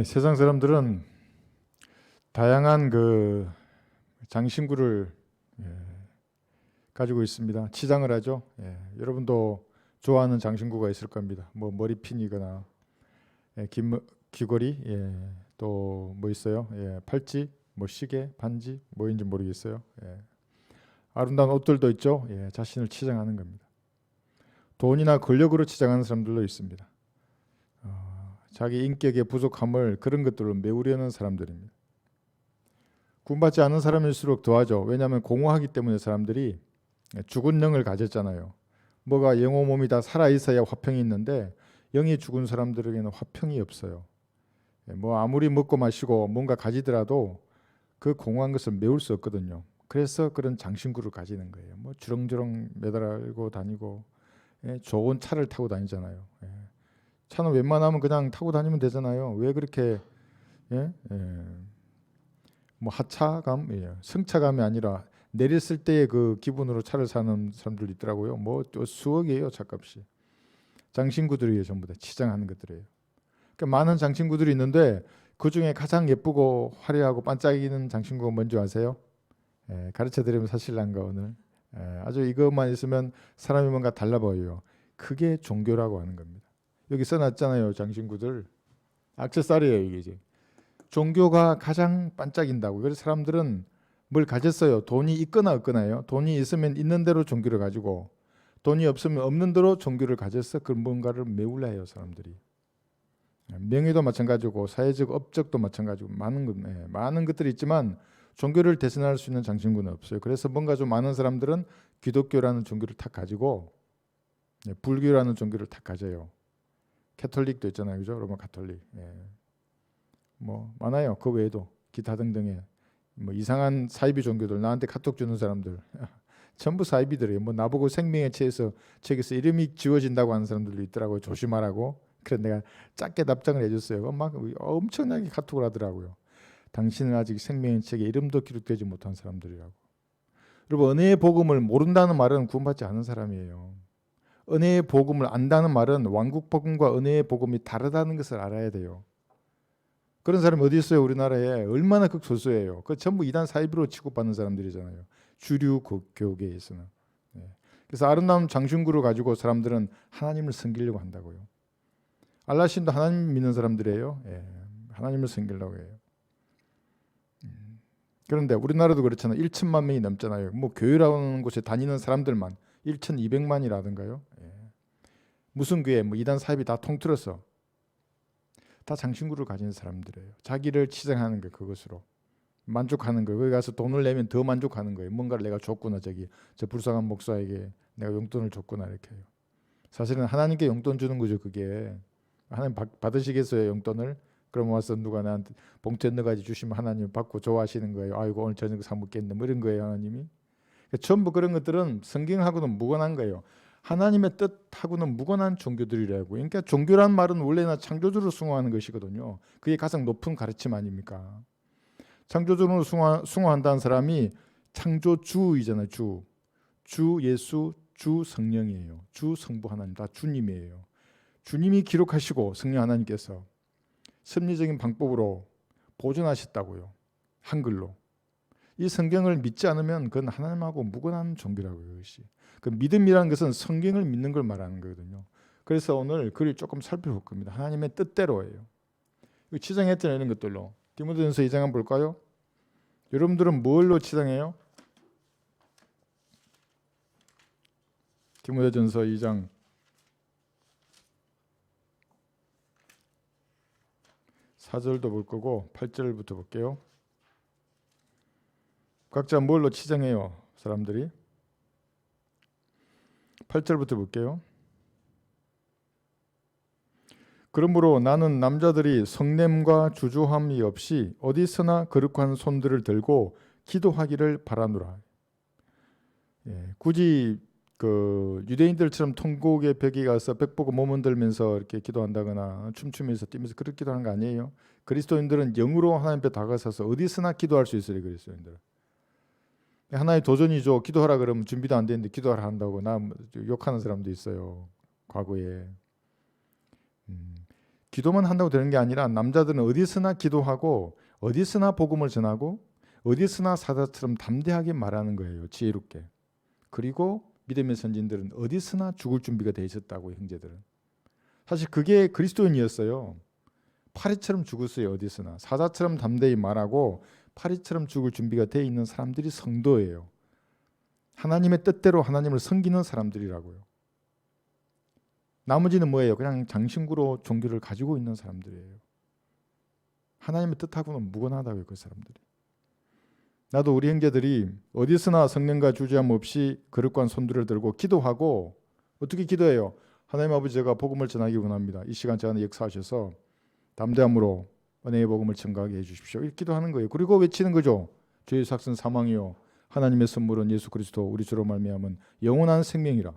세상 사람들은 다양한 그 장신구를 가지고 있습니다. 치장을 하죠. 여러분도 좋아하는 장신구가 있을 겁니다. 뭐 머리핀이거나 귀걸이, 또 뭐 있어요? 팔찌, 뭐 시계, 반지, 뭐인지 모르겠어요. 아름다운 옷들도 있죠. 자신을 치장하는 겁니다. 돈이나 권력으로 치장하는 사람들도 있습니다. 자기 인격의 부족함을 그런 것들로 메우려는 사람들입니다. 구원받지 않은 사람일수록 더하죠. 왜냐하면 공허하기 때문에 사람들이 죽은 영을 가졌잖아요. 뭐가 영호 몸이 다 살아있어야 화평이 있는데 영이 죽은 사람들에게는 화평이 없어요. 뭐 아무리 먹고 마시고 뭔가 가지더라도 그 공허한 것을 메울 수 없거든요. 그래서 그런 장신구를 가지는 거예요. 뭐 주렁주렁 매달고 다니고 좋은 차를 타고 다니잖아요. 차는 웬만하면 그냥 타고 다니면 되잖아요. 왜 그렇게 뭐 하차감, 승차감이 아니라 내렸을 때의 그 기분으로 차를 사는 사람들도 있더라고요. 뭐 또 수억이에요, 차값이. 장신구들이에요, 전부 다 치장하는 것들이에요. 그러니까 많은 장신구들이 있는데 그 중에 가장 예쁘고 화려하고 반짝이는 장신구가 뭔지 아세요? 가르쳐드리면 사실란가 오늘. 아주 이것만 있으면 사람이 뭔가 달라 보여요. 그게 종교라고 하는 겁니다. 여기 써놨잖아요, 장신구들. 액세서리예요, 이게 이제. 종교가 가장 반짝인다고. 그래서 사람들은 뭘 가졌어요. 돈이 있거나 없거나요. 돈이 있으면 있는 대로 종교를 가지고 돈이 없으면 없는 대로 종교를 가져서 그 뭔가를 메우려 해요, 사람들이. 명예도 마찬가지고 사회적 업적도 마찬가지고 많은 것들이 있지만 종교를 대신할 수 있는 장신구는 없어요. 그래서 뭔가 좀 많은 사람들은 기독교라는 종교를 탁 가지고 불교라는 종교를 탁 가져요. 캐톨릭도 있잖아요, 그죠? 로마 카톨릭. 뭐 많아요. 그 외에도 기타 등등의 뭐 이상한 사이비 종교들, 나한테 카톡 주는 사람들 전부 사이비들이에요. 뭐 나보고 생명의 책에서 이름이 지워진다고 하는 사람들도 있더라고요. 조심하라고. 그래서 내가 짧게 답장을 해줬어요. 막 엄청나게 카톡을 하더라고요. 당신은 아직 생명의 책에 이름도 기록되지 못한 사람들이라고. 여러분, 은혜의 복음을 모른다는 말은 구원받지 않은 사람이에요. 은혜의 복음을 안다는 말은 왕국 복음과 은혜의 복음이 다르다는 것을 알아야 돼요. 그런 사람이 어디 있어요? 우리나라에 얼마나 극소수예요. 그 전부 이단 사이비로 취급받는 사람들이잖아요. 주류 교계에서는. 그래서 아름다운 장신구를 가지고 사람들은 하나님을 섬기려고 한다고요. 알라신도 하나님 믿는 사람들이에요. 하나님을 섬기려고 해요. 그런데 우리나라도 그렇잖아요. 1천만 명이 넘잖아요. 뭐 교회라는 곳에 다니는 사람들만 1,200만이라든가요. 무슨 교회, 뭐 이단 사이비 다 통틀어서 다 장신구를 가진 사람들이에요. 자기를 치장하는 거, 그것으로 만족하는 거예요. 거기 가서 돈을 내면 더 만족하는 거예요. 뭔가를 내가 줬구나, 저 불쌍한 목사에게 내가 용돈을 줬구나, 이렇게 해요. 사실은 하나님께 용돈 주는 거죠. 그게 하나님 받으시겠어요, 용돈을? 그럼 와서 누가 나한테 봉투에 넣어가지 주시면 하나님 받고 좋아하시는 거예요. 아이고 오늘 저녁 사 먹겠네, 뭐 이런 거예요, 하나님이. 그러니까 전부 그런 것들은 성경하고는 무관한 거예요. 하나님의 뜻하고는 무관한 종교들이라고. 그러니까 종교란 말은 원래는 창조주를 숭호하는 것이거든요. 그게 가장 높은 가르침 아닙니까? 창조주를 숭호한다는 사람이 창조주이잖아요. 주 예수, 주 성령이에요. 주 성부 하나님, 다 주님이에요. 주님이 기록하시고 성령 하나님께서 섭리적인 방법으로 보존하셨다고요. 한글로. 이 성경을 믿지 않으면 그건 하나님하고 무관한 종교라고요. 이것이. 그 믿음이라는 것은 성경을 믿는 걸 말하는 거거든요. 그래서 오늘 글을 조금 살펴볼 겁니다. 하나님의 뜻대로예요. 치장했잖아요, 이런 것들로. 디모데전서 2장 한번 볼까요? 여러분들은 뭘로 치장해요? 디모데전서 2장 4절도 볼 거고 8절부터 볼게요. 각자 뭘로 치장해요, 사람들이? 8절부터 볼게요. 그러므로 나는 남자들이 성냄과 주저함이 없이 어디서나 거룩한 손들을 들고 기도하기를 바라노라. 굳이 그 유대인들처럼 통곡의 벽에 가서 벽 보고 몸 흔들면서 이렇게 기도한다거나 춤추면서 뛰면서 그렇게 기도하는 거 아니에요. 그리스도인들은 영으로 하나님 앞에 다가서서 어디서나 기도할 수 있어요. 그리스도인들. 하나의 도전이죠. 기도하라 그러면 준비도 안 되는데 기도하라 한다고 욕하는 사람도 있어요. 과거에. 기도만 한다고 되는 게 아니라 남자들은 어디서나 기도하고 어디서나 복음을 전하고 어디서나 사자처럼 담대하게 말하는 거예요. 지혜롭게. 그리고 믿음의 선진들은 어디서나 죽을 준비가 돼 있었다고, 형제들은. 사실 그게 그리스도인이었어요. 파리처럼 죽었어요. 어디서나. 사자처럼 담대히 말하고 파리처럼 죽을 준비가 돼 있는 사람들이 성도예요. 하나님의 뜻대로 하나님을 섬기는 사람들이라고요. 나머지는 뭐예요? 그냥 장신구로 종교를 가지고 있는 사람들이에요. 하나님의 뜻하고는 무관하다고요. 그 사람들이. 나도 우리 형제들이 어디서나 성령과 주저함 없이 그릇과 손들을 들고 기도하고, 어떻게 기도해요? 하나님 아버지, 제가 복음을 전하기 원합니다. 이 시간 제가 역사하셔서 담대함으로 은혜의 복음을 증거하게 해주십시오. 이렇게 기도하는 거예요. 그리고 외치는 거죠. 주의 삭슨 사망이요 하나님의 선물은 예수 그리스도 우리 주로 말미암은 영원한 생명이라.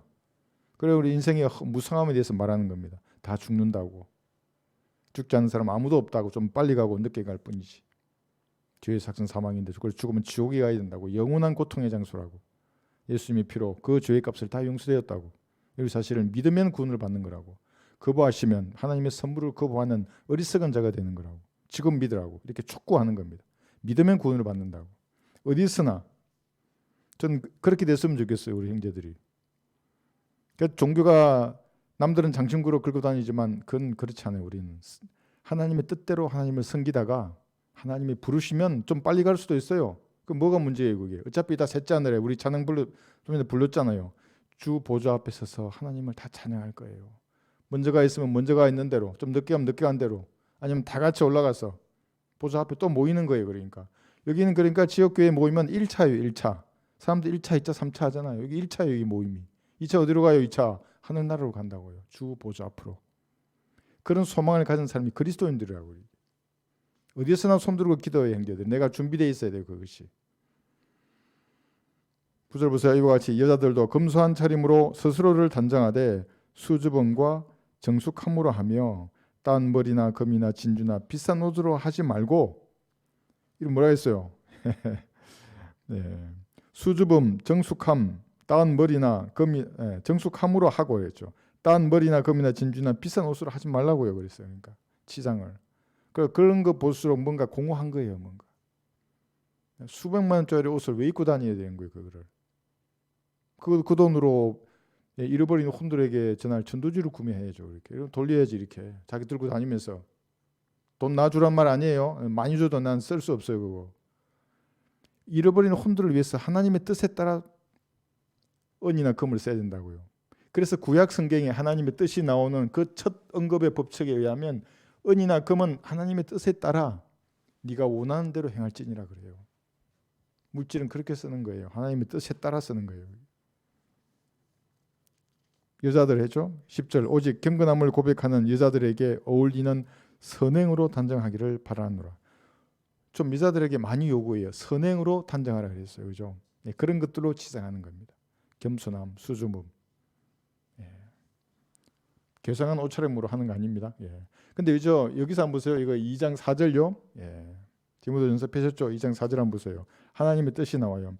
그래, 우리 인생의 무상함에 대해서 말하는 겁니다. 다 죽는다고. 죽지 않는 사람 아무도 없다고. 좀 빨리 가고 늦게 갈 뿐이지. 죄의 삭슨 사망인데 그걸 죽으면 지옥에 가야 된다고. 영원한 고통의 장소라고. 예수님의 피로 그 죄의 값을 다 용서되었다고. 여기 사실은 믿으면 구원을 받는 거라고. 거부하시면 하나님의 선물을 거부하는 어리석은 자가 되는 거라고. 지금 믿으라고. 이렇게 촉구하는 겁니다. 믿으면 구원을 받는다고. 어디서나. 전 그렇게 됐으면 좋겠어요. 우리 형제들이. 그러니까 종교가 남들은 장신구로 긁고 다니지만 그건 그렇지 않아요. 우리는 하나님의 뜻대로 하나님을 섬기다가 하나님이 부르시면 좀 빨리 갈 수도 있어요. 그 뭐가 문제예요, 그게? 어차피 다 셋째 하늘에 우리 찬양 좀 전에 불렀잖아요. 주 보좌 앞에 서서 하나님을 다 찬양할 거예요. 먼저가 있으면 먼저가 있는 대로, 좀 늦게 하면 늦게 간 대로, 아니면 다 같이 올라가서 보좌 앞에 또 모이는 거예요. 그러니까 여기는 그러니까 지역교회 모이면 1차예요. 1차. 사람들 1차, 2차, 3차 하잖아요. 여기 1차예요. 여기 모임이. 2차 어디로 가요? 2차 하늘나라로 간다고요. 주 보좌 앞으로. 그런 소망을 가진 사람이 그리스도인들이라고. 어디서나 손들고 기도해요, 형제들. 내가 준비되어 있어야 돼요, 그것이. 9절 보세요. 이와 같이 여자들도 검소한 차림으로 스스로를 단정하되 수줍음과 정숙함으로 하며 딴 머리나 금이나 진주나 비싼 옷으로 하지 말고, 이거 뭐라 했어요? 네. 수줍음, 정숙함, 딴 머리나 금이, 정숙함으로 하고 했죠. 딴 머리나 금이나 진주나 비싼 옷으로 하지 말라고요, 그랬어요. 그러니까 치장을. 그런 거 볼수록 뭔가 공허한 거예요, 뭔가. 수백만 원짜리 옷을 왜 입고 다녀야 되는 거예요, 그거를. 그 돈으로 잃어버린 혼들에게 전할 전도지를 구매해야죠. 이렇게 돌려야지. 이렇게 자기 들고 다니면서 돈 놔주란 말 아니에요. 많이 줘도 난 쓸 수 없어요, 그거. 잃어버린 혼들을 위해서 하나님의 뜻에 따라 은이나 금을 써야 된다고요. 그래서 구약 성경에 하나님의 뜻이 나오는 그 첫 언급의 법칙에 의하면 은이나 금은 하나님의 뜻에 따라 네가 원하는 대로 행할지니라 그래요. 물질은 그렇게 쓰는 거예요. 하나님의 뜻에 따라 쓰는 거예요. 여자들 했죠. 10절 오직 경건함을 고백하는 여자들에게 어울리는 선행으로 단정하기를 바라노라. 좀 여자들에게 많이 요구해요. 선행으로 단정하라 그랬어요. 그죠? 예, 그런 것들로 치장하는 겁니다. 겸손함, 수줍음. 예. 괴상한 옷차림으로 하는 거 아닙니다. 예. 근데 여기서 한번 보세요. 이거 2장 4절요. 예. 디모데전서 펴셨죠? 2장 4절 한번 보세요. 하나님의 뜻이 나와요.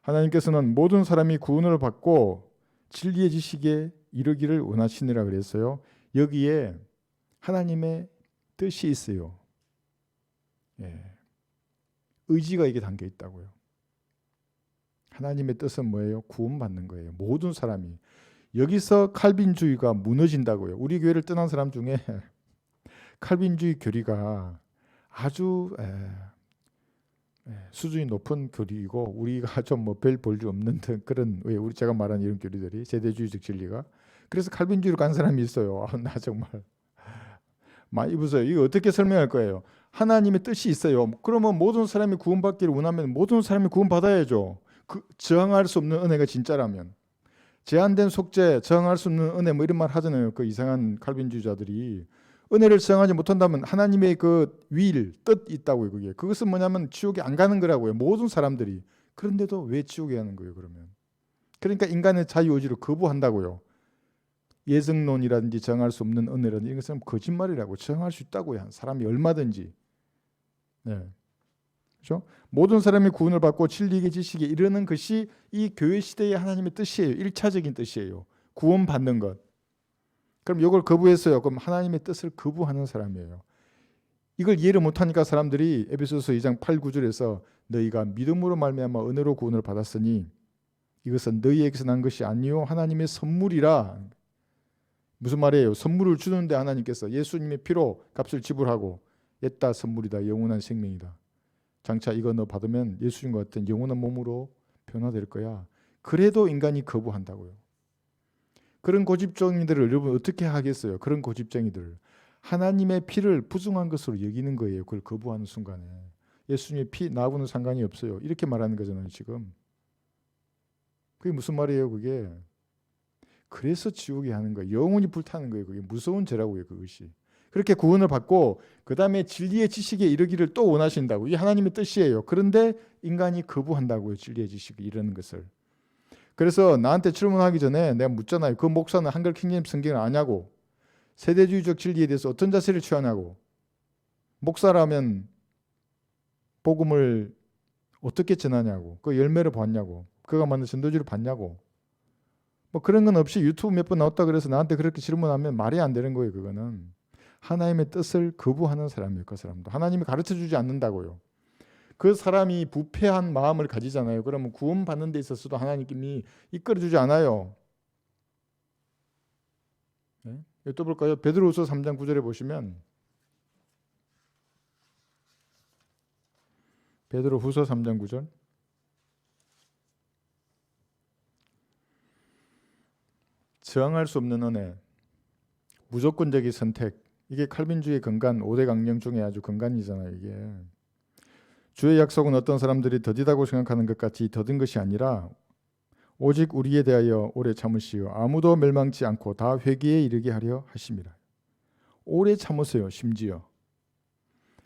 하나님께서는 모든 사람이 구원을 받고 진리의 지식에 이르기를 원하시느라 그랬어요. 여기에 하나님의 뜻이 있어요. 예. 의지가 이게 담겨 있다고요. 하나님의 뜻은 뭐예요? 구원받는 거예요. 모든 사람이. 여기서 칼빈주의가 무너진다고요. 우리 교회를 떠난 사람 중에 칼빈주의 교리가 아주 수준이 높은 교리이고 우리가 좀 뭐 별 볼 일 없는 그런, 왜 우리 제가 말한 이런 교리들이 세대주의적 진리가. 그래서 칼빈주의로 간 사람이 있어요. 나 정말 많이 보세요. 이거 어떻게 설명할 거예요? 하나님의 뜻이 있어요. 그러면 모든 사람이 구원받기를 원하면 모든 사람이 구원받아야죠. 저항할 수 없는 은혜가 진짜라면. 제한된 속죄, 저항할 수 없는 은혜, 뭐 이런 말 하잖아요. 그 이상한 칼빈주의자들이. 은혜를 저항하지 못한다면 하나님의 그 윌, 뜻 있다고요. 그것은 뭐냐면 지옥에 안 가는 거라고요. 모든 사람들이. 그런데도 왜 지옥에 가는 거예요, 그러면? 그러니까 인간의 자유의지를 거부한다고요. 예정론이라든지 저항할 수 없는 은혜라든지 이것은 거짓말이라고. 저항할 수 있다고요. 사람이 얼마든지. 네. 그렇죠? 모든 사람이 구원을 받고 진리의 지식에 이르는 것이 이 교회 시대의 하나님의 뜻이에요. 1차적인 뜻이에요. 구원받는 것. 그럼 이걸 거부했어요. 그럼 하나님의 뜻을 거부하는 사람이에요. 이걸 이해를 못하니까 사람들이 에베소서 2장 8, 9절에서 너희가 믿음으로 말미암아 은혜로 구원을 받았으니 이것은 너희에게서 난 것이 아니요 하나님의 선물이라. 무슨 말이에요? 선물을 주는데 하나님께서 예수님의 피로 값을 지불하고 옛다 선물이다 영원한 생명이다. 장차 이거 너 받으면 예수님과 같은 영원한 몸으로 변화될 거야. 그래도 인간이 거부한다고요. 그런 고집쟁이들을 여러분 어떻게 하겠어요? 그런 고집쟁이들 하나님의 피를 부정한 것으로 여기는 거예요. 그걸 거부하는 순간에 예수님의 피 나하고는 상관이 없어요. 이렇게 말하는 거잖아요. 지금 그게 무슨 말이에요? 그게 그래서 지옥에 하는 거예요. 영원히 불타는 거예요. 그게 무서운 죄라고요. 그것이. 그렇게 구원을 받고 그 다음에 진리의 지식에 이르기를 또 원하신다고. 이게 하나님의 뜻이에요. 그런데 인간이 거부한다고요. 진리의 지식에 이르는 것을. 그래서 나한테 질문하기 전에 내가 묻잖아요. 그 목사는 한글 킹제임 성경을 아냐고. 세대주의적 진리에 대해서 어떤 자세를 취하냐고. 목사라면 복음을 어떻게 전하냐고. 그 열매를 봤냐고. 그가 만든 전도지를 봤냐고. 뭐 그런 건 없이 유튜브 몇 번 나왔다 그래서 나한테 그렇게 질문하면 말이 안 되는 거예요. 그거는 하나님의 뜻을 거부하는 사람이에요. 그 사람도 하나님이 가르쳐주지 않는다고요. 그 사람이 부패한 마음을 가지잖아요. 그러면 구원 받는 데 있어서도 하나님이 이끌어주지 않아요. 네? 또 볼까요? 베드로후서 3장 9절에 보시면 베드로후서 3장 9절 저항할 수 없는 은혜, 무조건적인 선택. 이게 칼빈주의 근간 5대 강령 중에 아주 근간이잖아요. 이게 주의 약속은 어떤 사람들이 더디다고 생각하는 것 같이 더딘 것이 아니라 오직 우리에 대하여 오래 참으시어 아무도 멸망치 않고 다 회개에 이르게 하려 하심이라. 오래 참으세요. 심지어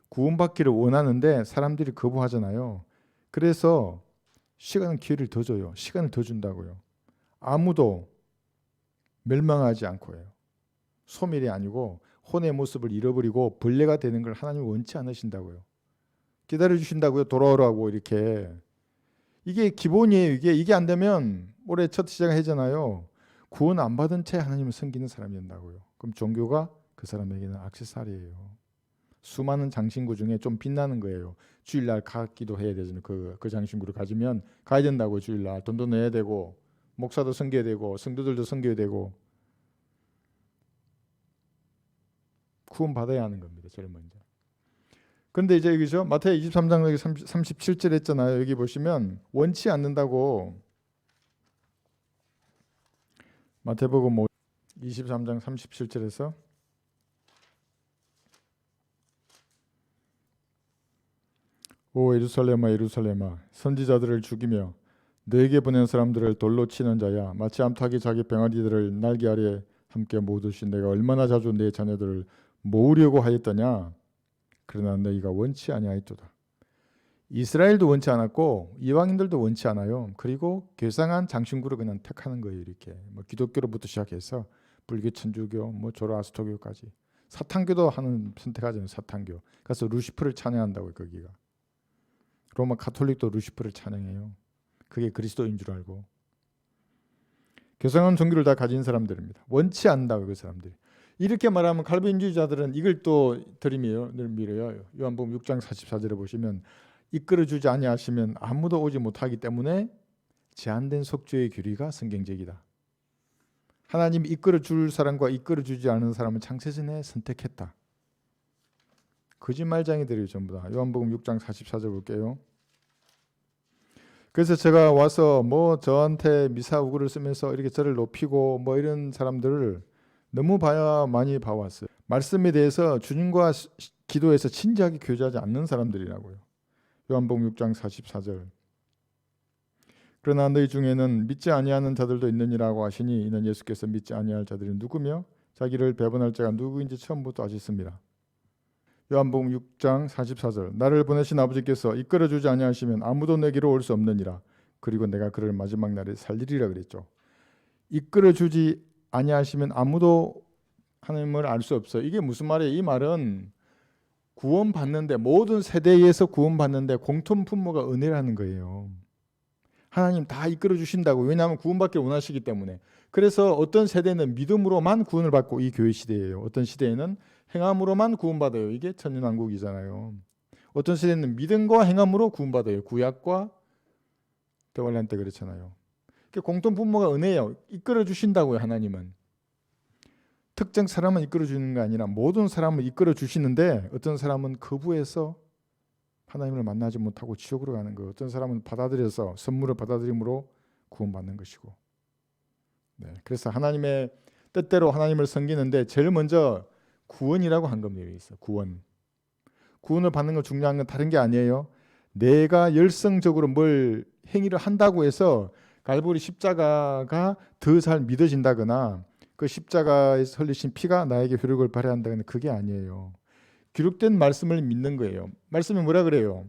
구원받기를 원하는데 사람들이 거부하잖아요. 그래서 시간은 기회를 더 줘요. 시간을 더 준다고요. 아무도 멸망하지 않고요. 소멸이 아니고 혼의 모습을 잃어버리고 벌레가 되는 걸 하나님 원치 않으신다고요. 기다려주신다고요. 돌아오라고 이렇게. 이게 기본이에요. 이게 안 되면 올해 첫 시작을 하잖아요. 구원 안 받은 채 하나님을 섬기는 사람이 된다고요. 그럼 종교가 그 사람에게는 액세서리예요. 수많은 장신구 중에 좀 빛나는 거예요. 주일날 가기도 해야 되잖아요. 그 장신구를 가지면 가야 된다고. 주일날 돈도 내야 되고 목사도 섬겨야 되고 성도들도 섬겨야 되고 구원 받아야 하는 겁니다. 제일 먼저. 근데 이제 여기죠. 마태복음 23장 여기 37절 했잖아요. 여기 보시면 원치 않는다고. 마태복음 23장 37절에서 오 예루살렘아 예루살렘아 선지자들을 죽이며 너에게 보낸 사람들을 돌로 치는 자야 마치 암탉이 자기 병아리들을 날개 아래 함께 모으듯이 내가 얼마나 자주 내 자녀들을 모으려고 하였더냐. 그러나 너희가 원치 아니하였도다. 이스라엘도 원치 않았고 이방인들도 원치 않아요. 그리고 괴상한 장신구를 그냥 택하는 거예요. 이렇게 뭐 기독교로부터 시작해서 불교, 천주교, 뭐 조로아스토교까지 사탄교도 하는 선택하잖아요. 사탄교. 그래서 루시프를 찬양한다고요. 거기가 로마 가톨릭도 루시프를 찬양해요. 그게 그리스도인 줄 알고 괴상한 종교를 다 가진 사람들입니다. 원치 않는다고 그 사람들이. 이렇게 말하면 칼빈주의자들은 이걸 또 들이밀어요. 요한복음 6장 44절에 보시면 이끌어주지 아니하시면 아무도 오지 못하기 때문에 제한된 속죄의 교리가 성경적이다. 하나님이 이끌어줄 사람과 이끌어주지 않은 사람은 창세전에 선택했다. 거짓말쟁이들이 전부 다. 요한복음 6장 44절 볼게요. 그래서 제가 와서 뭐 저한테 미사우구를 쓰면서 이렇게 저를 높이고 뭐 이런 사람들을 너무 많이 봐왔어요. 말씀에 대해서 주님과 기도해서 진지하게 교제하지 않는 사람들이라고요. 요한복음 6장 44절. 그러나 너희 중에는 믿지 아니하는 자들도 있느니라고 하시니 이는 예수께서 믿지 아니할 자들이 누구며 자기를 배반할 자가 누구인지 처음부터 아셨습니다. 요한복음 6장 44절. 나를 보내신 아버지께서 이끌어주지 아니하시면 아무도 내게로 올 수 없느니라. 그리고 내가 그를 마지막 날에 살리리라 그랬죠. 이끌어주지 아니하시면 아무도 하나님을 알 수 없어요. 이게 무슨 말이에요? 이 말은 구원받는데 모든 세대에서 구원받는데 공통 분모가 은혜라는 거예요. 하나님 다 이끌어 주신다고. 왜냐하면 구원받기를 원하시기 때문에. 그래서 어떤 세대는 믿음으로만 구원을 받고 이 교회 시대예요. 어떤 시대에는 행함으로만 구원받아요. 이게 천년왕국이잖아요. 어떤 시대는 믿음과 행함으로 구원받아요. 구약과 대환란 때 그렇잖아요. 공통 분모가 은혜예요. 이끌어 주신다고요. 하나님은 특정 사람은 이끌어 주는 게 아니라 모든 사람을 이끌어 주시는데 어떤 사람은 거부해서 하나님을 만나지 못하고 지옥으로 가는 거, 어떤 사람은 받아들여서 선물을 받아들임으로 구원받는 것이고. 네, 그래서 하나님의 뜻대로 하나님을 섬기는데 제일 먼저 구원이라고 한 겁니다. 여기서 구원을 받는 거 중요한 건 다른 게 아니에요. 내가 열성적으로 뭘 행위를 한다고 해서 갈보리 십자가가 더 잘 믿어진다거나 그 십자가에서 흘리신 피가 나에게 효력을 발휘한다거나 그게 아니에요. 기록된 말씀을 믿는 거예요. 말씀이 뭐라 그래요?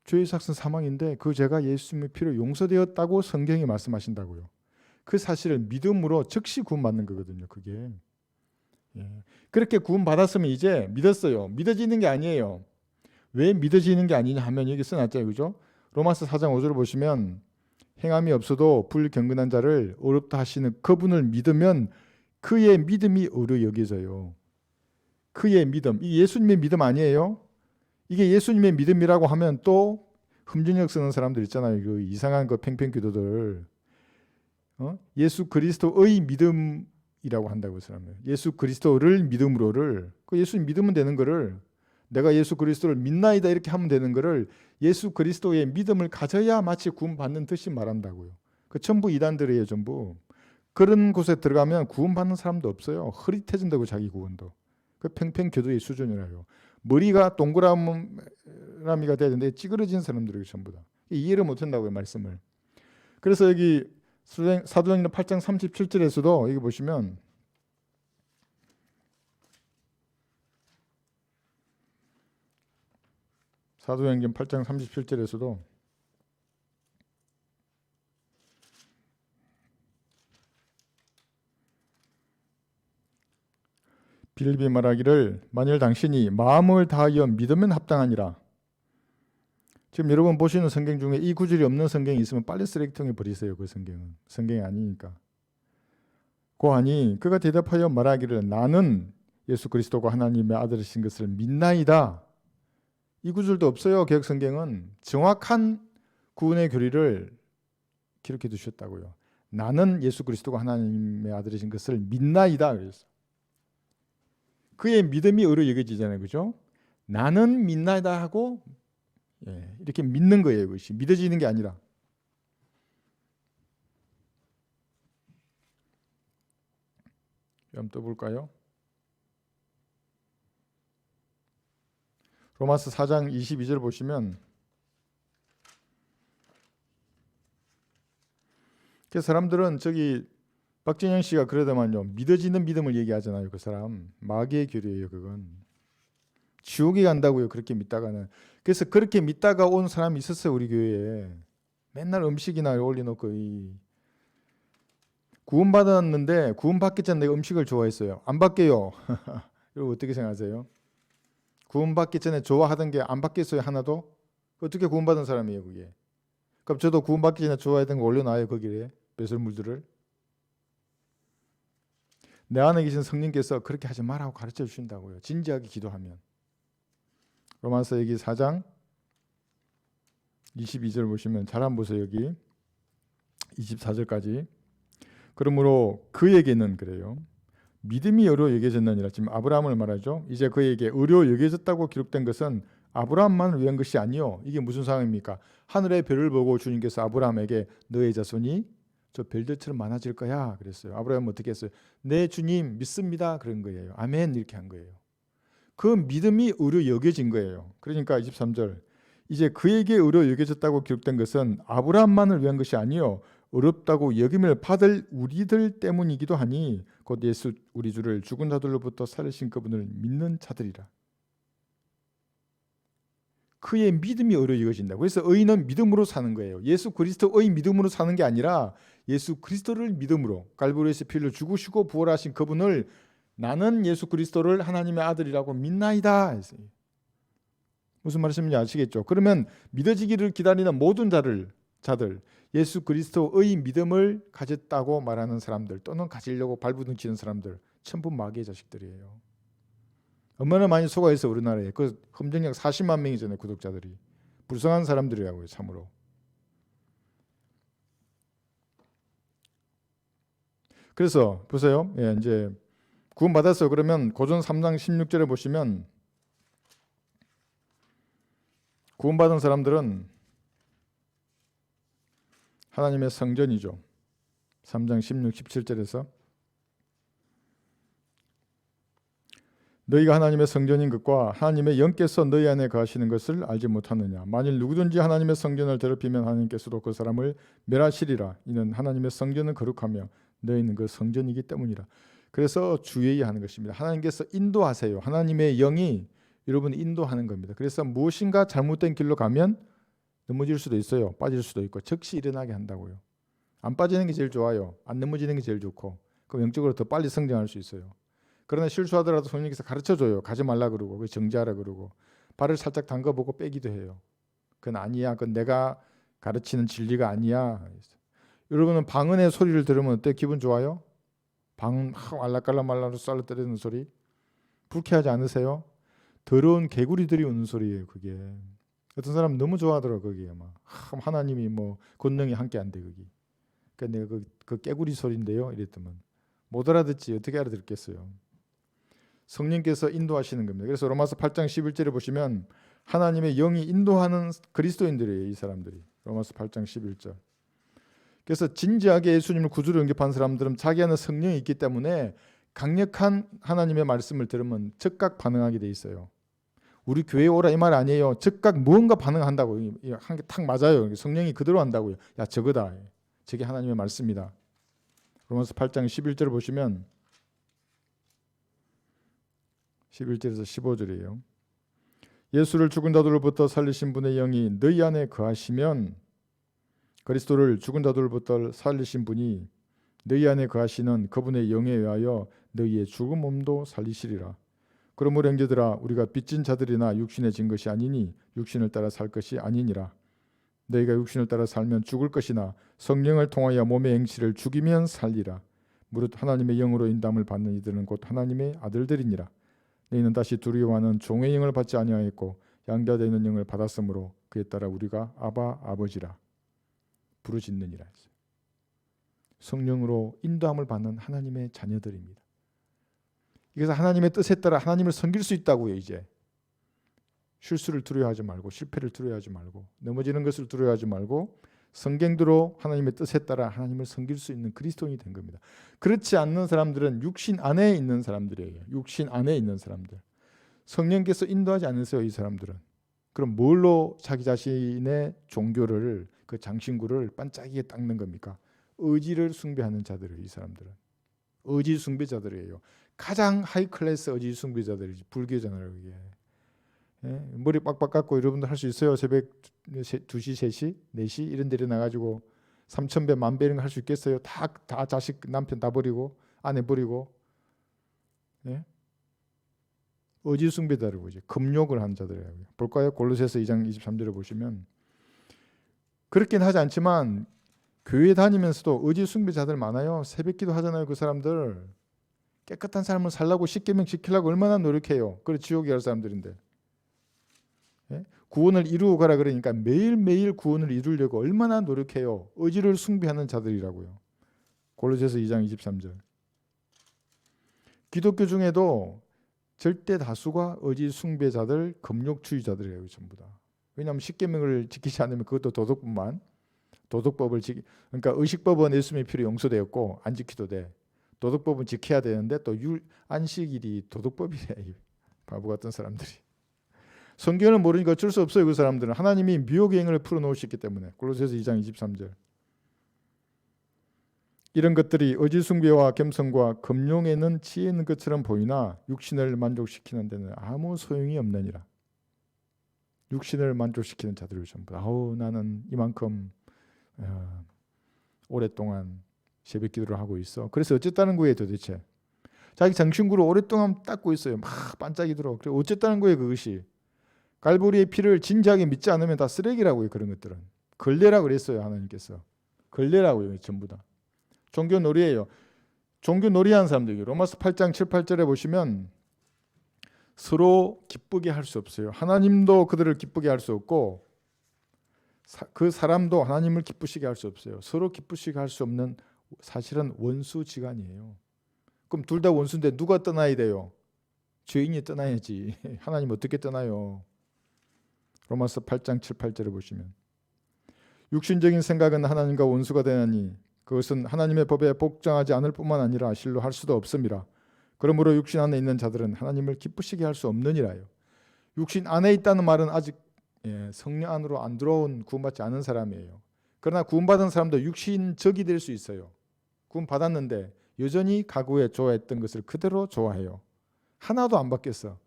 죄의 삭은 사망인데 그 죄가 예수님의 피로 용서되었다고 성경이 말씀하신다고요. 그 사실을 믿음으로 즉시 구원받는 거거든요. 그게. 그렇게 구원받았으면 이제 믿었어요. 믿어지는 게 아니에요. 왜 믿어지는 게 아니냐 하면 여기 써놨잖아요. 그죠? 로마서 4장 5절을 보시면 행함이 없어도 불경건한 자를 어렵다 하시는 그분을 믿으면 그의 믿음이 의로 여겨져요. 그의 믿음, 이 예수님의 믿음 아니에요? 이게 예수님의 믿음이라고 하면 또 흠진역 쓰는 사람들 있잖아요. 그 이상한 그 팽팽 기도들. 예수 그리스도의 믿음이라고 한다고 사람은. 예수 그리스도를 믿음으로를 그 예수님 믿으면 되는 거를 내가 예수 그리스도를 믿나이다 이렇게 하면 되는 거를 예수 그리스도의 믿음을 가져야 마치 구원받는 듯이 말한다고요. 그 전부 이단들이에요. 전부. 그런 곳에 들어가면 구원받는 사람도 없어요. 흐릿해진다고 자기 구원도. 그 팽팽 교도의 수준이라요. 머리가 동그라미가 돼야 되는데 찌그러진 사람들이 전부 다. 이해를 못한다고요. 말씀을. 그래서 여기 사도행전 8장 37절에서도 여기 보시면 사도행전 8장 37절에서도 빌립이 말하기를 만일 당신이 마음을 다하여 믿으면 합당하니라. 지금 여러분 보시는 성경 중에 이 구절이 없는 성경이 있으면 빨리 쓰레기통에 버리세요. 그 성경은 성경이 아니니까. 고하니 그가 대답하여 말하기를 나는 예수 그리스도가 하나님의 아들이신 것을 믿나이다. 이 구절도 없어요. 개역 성경은 정확한 구원의 교리를 기록해 두셨다고요. 나는 예수 그리스도가 하나님의 아들이신 것을 믿나이다. 그래서 그의 믿음이 의로 여겨지잖아요. 그죠? 나는 믿나이다 하고 이렇게 믿는 거예요. 그것이 믿어지는 게 아니라. 한번 떠볼까요? 로마서 4장 22절 보시면 그 사람들은 저기 박진영 씨가 그러더만요. 믿어지는 믿음을 얘기하잖아요. 그 사람 마귀의 교리예요. 그건 지옥에 간다고요. 그렇게 믿다가는. 그래서 그렇게 믿다가 온 사람이 있었어요. 우리 교회에. 맨날 음식이나 올려놓고 구원받았는데 구원받기 전에 내가 음식을 좋아했어요. 안 받게요. 여러분 어떻게 생각하세요? 구원받기 전에 좋아하던 게 안 바뀌었어요. 하나도? 어떻게 구원받은 사람이에요. 그게. 그럼 저도 구원받기 전에 좋아했던 거 올려놔요. 거기에 배설물들을. 내 안에 계신 성령께서 그렇게 하지 말라고 가르쳐 주신다고요. 진지하게 기도하면. 로마서 여기 4장 22절 보시면 잘 한번 보세요. 여기 24절까지. 그러므로 그에게는 그래요. 믿음이 의로 여겨졌느니라. 지금 아브라함을 말하죠. 이제 그에게 의로 여겨졌다고 기록된 것은 아브라함만을 위한 것이 아니요. 이게 무슨 상황입니까? 하늘의 별을 보고 주님께서 아브라함에게 너의 자손이 저 별들처럼 많아질 거야 그랬어요. 아브라함은 어떻게 했어요? 네 주님 믿습니다 그런 거예요. 아멘 이렇게 한 거예요. 그 믿음이 의로 여겨진 거예요. 그러니까 23절 이제 그에게 의로 여겨졌다고 기록된 것은 아브라함만을 위한 것이 아니요 어렵다고 여김을 받을 우리들 때문이기도 하니 곧 예수 우리 주를 죽은 자들로부터 살리신 그분을 믿는 자들이라. 그의 믿음이 의로 여겨진다고. 그래서 의인은 믿음으로 사는 거예요. 예수 그리스도의 믿음으로 사는 게 아니라 예수 그리스도를 믿음으로 갈보리에서 피를 죽으시고 부활하신 그분을 나는 예수 그리스도를 하나님의 아들이라고 믿나이다. 무슨 말씀인지 아시겠죠? 그러면 믿어지기를 기다리는 모든 자를 자들, 예수 그리스도의 믿음을 가졌다고 말하는 사람들 또는 가지려고 발부둥치는 사람들 전부 마귀의 자식들이에요. 얼마나 많이 속아있어 우리나라에. 그 검증력 40만 명이잖아요. 구독자들이. 불쌍한 사람들이라고요. 참으로. 그래서 보세요. 예, 이제 구원받았어요. 그러면 고전 3장 16절에 보시면 구원받은 사람들은 하나님의 성전이죠. 3장 16, 17절에서 너희가 하나님의 성전인 것과 하나님의 영께서 너희 안에 거하시는 것을 알지 못하느냐. 만일 누구든지 하나님의 성전을 더럽히면 하나님께서도 그 사람을 멸하시리라. 이는 하나님의 성전은 거룩하며 너희는 그 성전이기 때문이라. 그래서 주의하는 것입니다. 하나님께서 인도하세요. 하나님의 영이 여러분을 인도하는 겁니다. 그래서 무엇인가 잘못된 길로 가면 넘어질 수도 있어요. 빠질 수도 있고 즉시 일어나게 한다고요. 안 빠지는 게 제일 좋아요. 안 넘어지는 게 제일 좋고 그럼 영적으로 더 빨리 성장할 수 있어요. 그러나 실수하더라도 성령께서 가르쳐줘요. 가지 말라 그러고 정지하라 그러고 발을 살짝 담가보고 빼기도 해요. 그건 아니야. 그건 내가 가르치는 진리가 아니야. 여러분은 방언의 소리를 들으면 어때? 기분 좋아요? 방언 알락갈락말락으로 쌀로 때리는 소리 불쾌하지 않으세요? 더러운 개구리들이 우는 소리예요. 그게 어떤 사람 너무 좋아하더라고. 거기에 막 하나님이 뭐 권능이 함께 한대 거기. 그러니까 내가 그 개구리 소리인데요. 이랬더만 못 알아듣지 어떻게 알아듣겠어요. 성령께서 인도하시는 겁니다. 그래서 로마서 8장 11절에 보시면 하나님의 영이 인도하는 그리스도인들이에요. 이 사람들이. 로마서 8장 11절. 그래서 진지하게 예수님을 구주로 영접한 사람들은 자기 안에 성령이 있기 때문에 강력한 하나님의 말씀을 들으면 즉각 반응하게 돼 있어요. 우리 교회에 오라 이 말 아니에요. 즉각 무언가 반응한다고. 한 개 탁 맞아요. 성령이 그대로 한다고요. 야 저거다. 저게 하나님의 말씀이다. 로마서 8장 11절을 보시면 11절에서 15절이에요. 예수를 죽은 자들로부터 살리신 분의 영이 너희 안에 거하시면 그리스도를 죽은 자들로부터 살리신 분이 너희 안에 거하시는 그분의 영에 의하여 너희의 죽은 몸도 살리시리라. 그러므로 형제들아 우리가 빚진 자들이나 육신에 진 것이 아니니 육신을 따라 살 것이 아니니라. 너희가 육신을 따라 살면 죽을 것이나 성령을 통하여 몸의 행실을 죽이면 살리라. 무릇 하나님의 영으로 인담을 받는 이들은 곧 하나님의 아들들이니라. 너희는 다시 두려워하는 종의 영을 받지 아니하였고 양자되는 영을 받았으므로 그에 따라 우리가 아바 아버지라 부르짖느니라. 성령으로 인도함을 받는 하나님의 자녀들입니다. 그래서 하나님의 뜻에 따라 하나님을 섬길 수 있다고요. 이제 실수를 두려워하지 말고 실패를 두려워하지 말고 넘어지는 것을 두려워하지 말고 성경대로 하나님의 뜻에 따라 하나님을 섬길 수 있는 그리스도인이 된 겁니다. 그렇지 않는 사람들은 육신 안에 있는 사람들이에요. 육신 안에 있는 사람들. 성령께서 인도하지 않으세요. 이 사람들은. 그럼 뭘로 자기 자신의 종교를 그 장신구를 반짝이게 닦는 겁니까? 의지를 숭배하는 자들이에요. 이 사람들은. 의지 숭배자들이에요. 가장 하이 클래스 의지 숭배자들이지. 불교잖아요. 이게. 예? 머리 빡빡 깎고 여러분들 할 수 있어요? 새벽 2시, 3시, 4시 이런 데를 나가지고 3,000배, 10,000배 이런 거 할 수 있겠어요? 다 자식, 남편 다 버리고 아내 버리고 예? 의지 숭배자라고 이제 금욕을 한 자들이에요. 볼까요? 골로새서 2장 23절에 보시면 그렇긴 하지 않지만 교회 다니면서도 의지 숭배자들 많아요. 새벽기도 하잖아요. 그 사람들 깨끗한 삶을 살라고 십계명 지키려고 얼마나 노력해요. 그래 지옥에 갈 사람들인데 예? 구원을 이루어 가라 그러니까 매일매일 구원을 이루려고 얼마나 노력해요. 의지를 숭배하는 자들이라고요. 골로새서 2장 23절. 기독교 중에도 절대 다수가 의지 숭배자들, 금욕주의자들이에요. 전부 다. 왜냐하면 십계명을 지키지 않으면 그것도 도덕법을 그러니까 의식법은 예수님의 피로 용서되었고 안 지키도 돼. 도덕법은 지켜야 되는데 또 안식일이 도덕법이래. 바보 같은 사람들이. 성경을 모르니까 어쩔 수 없어요. 그 사람들은. 하나님이 미혹의 행을 풀어놓으셨기 때문에. 골로새서 2장 23절. 이런 것들이 의지 숭배와 겸손과 금용에는 지혜 있는 것처럼 보이나 육신을 만족시키는 데는 아무 소용이 없느니라. 육신을 만족시키는 자들을 전부 아우 나는 이만큼 오랫동안 새벽 기도를 하고 있어. 그래서 어쨌다는 거예요 도대체. 자기 장신구를 오랫동안 닦고 있어요. 막 반짝이도록. 그래 어쨌다는 거예요 그것이. 갈보리의 피를 진지하게 믿지 않으면 다 쓰레기라고요. 그런 것들은. 걸레라고 그랬어요. 하나님께서. 걸레라고요. 전부 다. 종교놀이예요. 종교놀이하는 사람들이 로마서 8장 7, 8절에 보시면 서로 기쁘게 할 수 없어요. 하나님도 그들을 기쁘게 할 수 없고 그 사람도 하나님을 기쁘시게 할 수 없어요. 서로 기쁘시게 할 수 없는 사실은 원수지간이에요. 그럼 둘 다 원수인데 누가 떠나야 돼요? 죄인이 떠나야지. 하나님 어떻게 떠나요? 로마서 8장 7, 8절을 보시면 육신적인 생각은 하나님과 원수가 되나니 그것은 하나님의 법에 복종하지 않을 뿐만 아니라 실로 할 수도 없음이라. 그러므로 육신 안에 있는 자들은 하나님을 기쁘시게 할 수 없느니라요. 육신 안에 있다는 말은 아직 성령 안으로 안 들어온 구원받지 않은 사람이에요. 그러나 구원받은 사람도 육신적이 될 수 있어요. 구원받았는데 여전히 과거에 좋아했던 것을 그대로 좋아해요. 하나도 안 바뀌었어.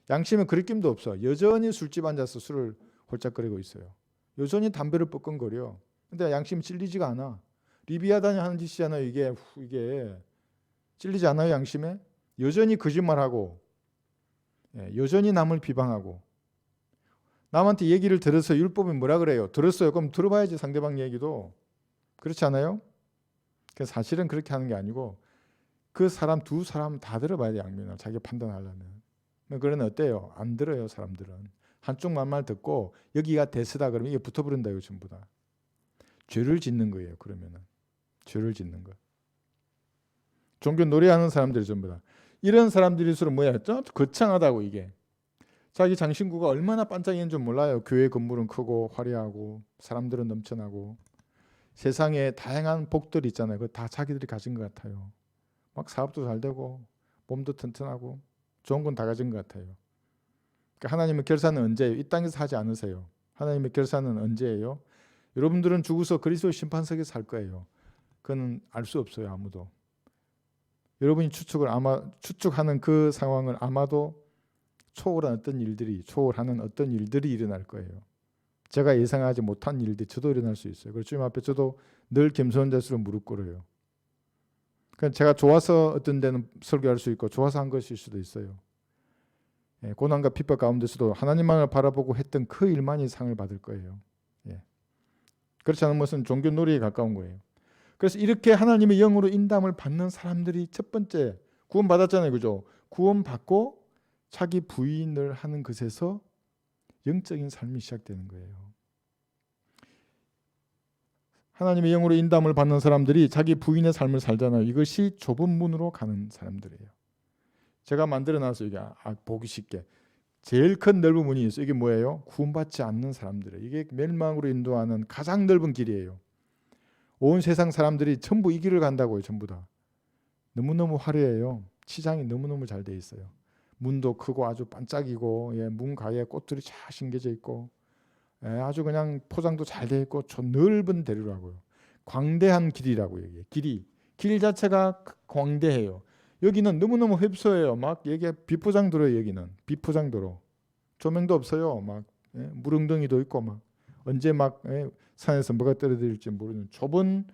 양심에 그리낌도 없어. 여전히 술집 앉아서 술을 홀짝거리고 있어요. 여전히 담배를 뻐끔거려. 근데 양심이 찔리지가 않아. 리비아단이 하는 짓이잖아요. 이게 찔리지 않아요? 양심에? 여전히 거짓말하고 여전히 남을 비방하고 남한테 얘기를 들어서 율법이 뭐라 그래요? 들었어요. 그럼 들어봐야지 상대방 얘기도. 그렇지 않아요? 사실은 그렇게 하는 게 아니고 그 사람 두 사람 다 들어봐야 돼. 양면을 자기 판단하려면. 그러면 어때요? 안 들어요. 사람들은. 한쪽 말만 듣고 여기가 대세다 그러면 이게 붙어버린다. 이거 전부 다. 죄를 짓는 거예요. 그러면은. 죄를 짓는 거. 종교 놀이하는 사람들이 전부 다. 이런 사람들일수록 뭐야? 좀 거창하다고 이게. 자기 장신구가 얼마나 반짝이는 줄 몰라요. 교회 건물은 크고 화려하고 사람들은 넘쳐나고 세상에 다양한 복들이 있잖아요. 그거 다 자기들이 가진 것 같아요. 막 사업도 잘 되고 몸도 튼튼하고 좋은 건 다 가진 것 같아요. 그러니까 하나님의 결산은 언제예요? 이 땅에서 하지 않으세요. 하나님의 결산은 언제예요? 여러분들은 죽어서 그리스도 심판석에 살 거예요. 그건 알 수 없어요. 아무도. 여러분이 추측하는 그 상황을 아마도 초월하는 어떤 일들이 일어날 거예요. 제가 예상하지 못한 일들이 저도 일어날 수 있어요. 그래서 주님 앞에 저도 늘 겸손한 자세로 무릎 꿇어요. 그러니까 제가 좋아서 어떤 데는 설교할 수 있고 좋아서 한 것일 수도 있어요. 고난과 핍박 가운데서도 하나님만을 바라보고 했던 그 일만이 상을 받을 거예요. 그렇지 않은 것은 종교놀이에 가까운 거예요. 그래서 이렇게 하나님의 영으로 인담을 받는 사람들이 첫 번째 구원받았잖아요. 그죠? 구원받고 자기 부인을 하는 것에서 영적인 삶이 시작되는 거예요. 하나님의 영으로 인담을 받는 사람들이 자기 부인의 삶을 살잖아요. 이것이 좁은 문으로 가는 사람들이에요. 제가 만들어놨어요. 이게 보기 쉽게. 제일 큰 넓은 문이 있어요. 이게 뭐예요? 구원받지 않는 사람들이에요. 이게 멸망으로 인도하는 가장 넓은 길이에요. 온 세상 사람들이 전부 이 길을 간다고요. 전부 다. 너무너무 화려해요. 치장이 너무너무 잘 돼 있어요. 문도 크고 아주 반짝이고 문 가에 꽃들이 잘 심겨져 있고 아주 그냥 포장도 잘 돼 있고 저 넓은 대로라고요. 광대한 길이라고요. 길 자체가 광대해요. 여기는 너무너무 흡소해요. 막 이게 비포장도로 여기는 비포장도로 조명도 없어요. 막 물웅덩이도 있고 막 언제 막 산에서 뭐가 떨어질지 모르는 좁은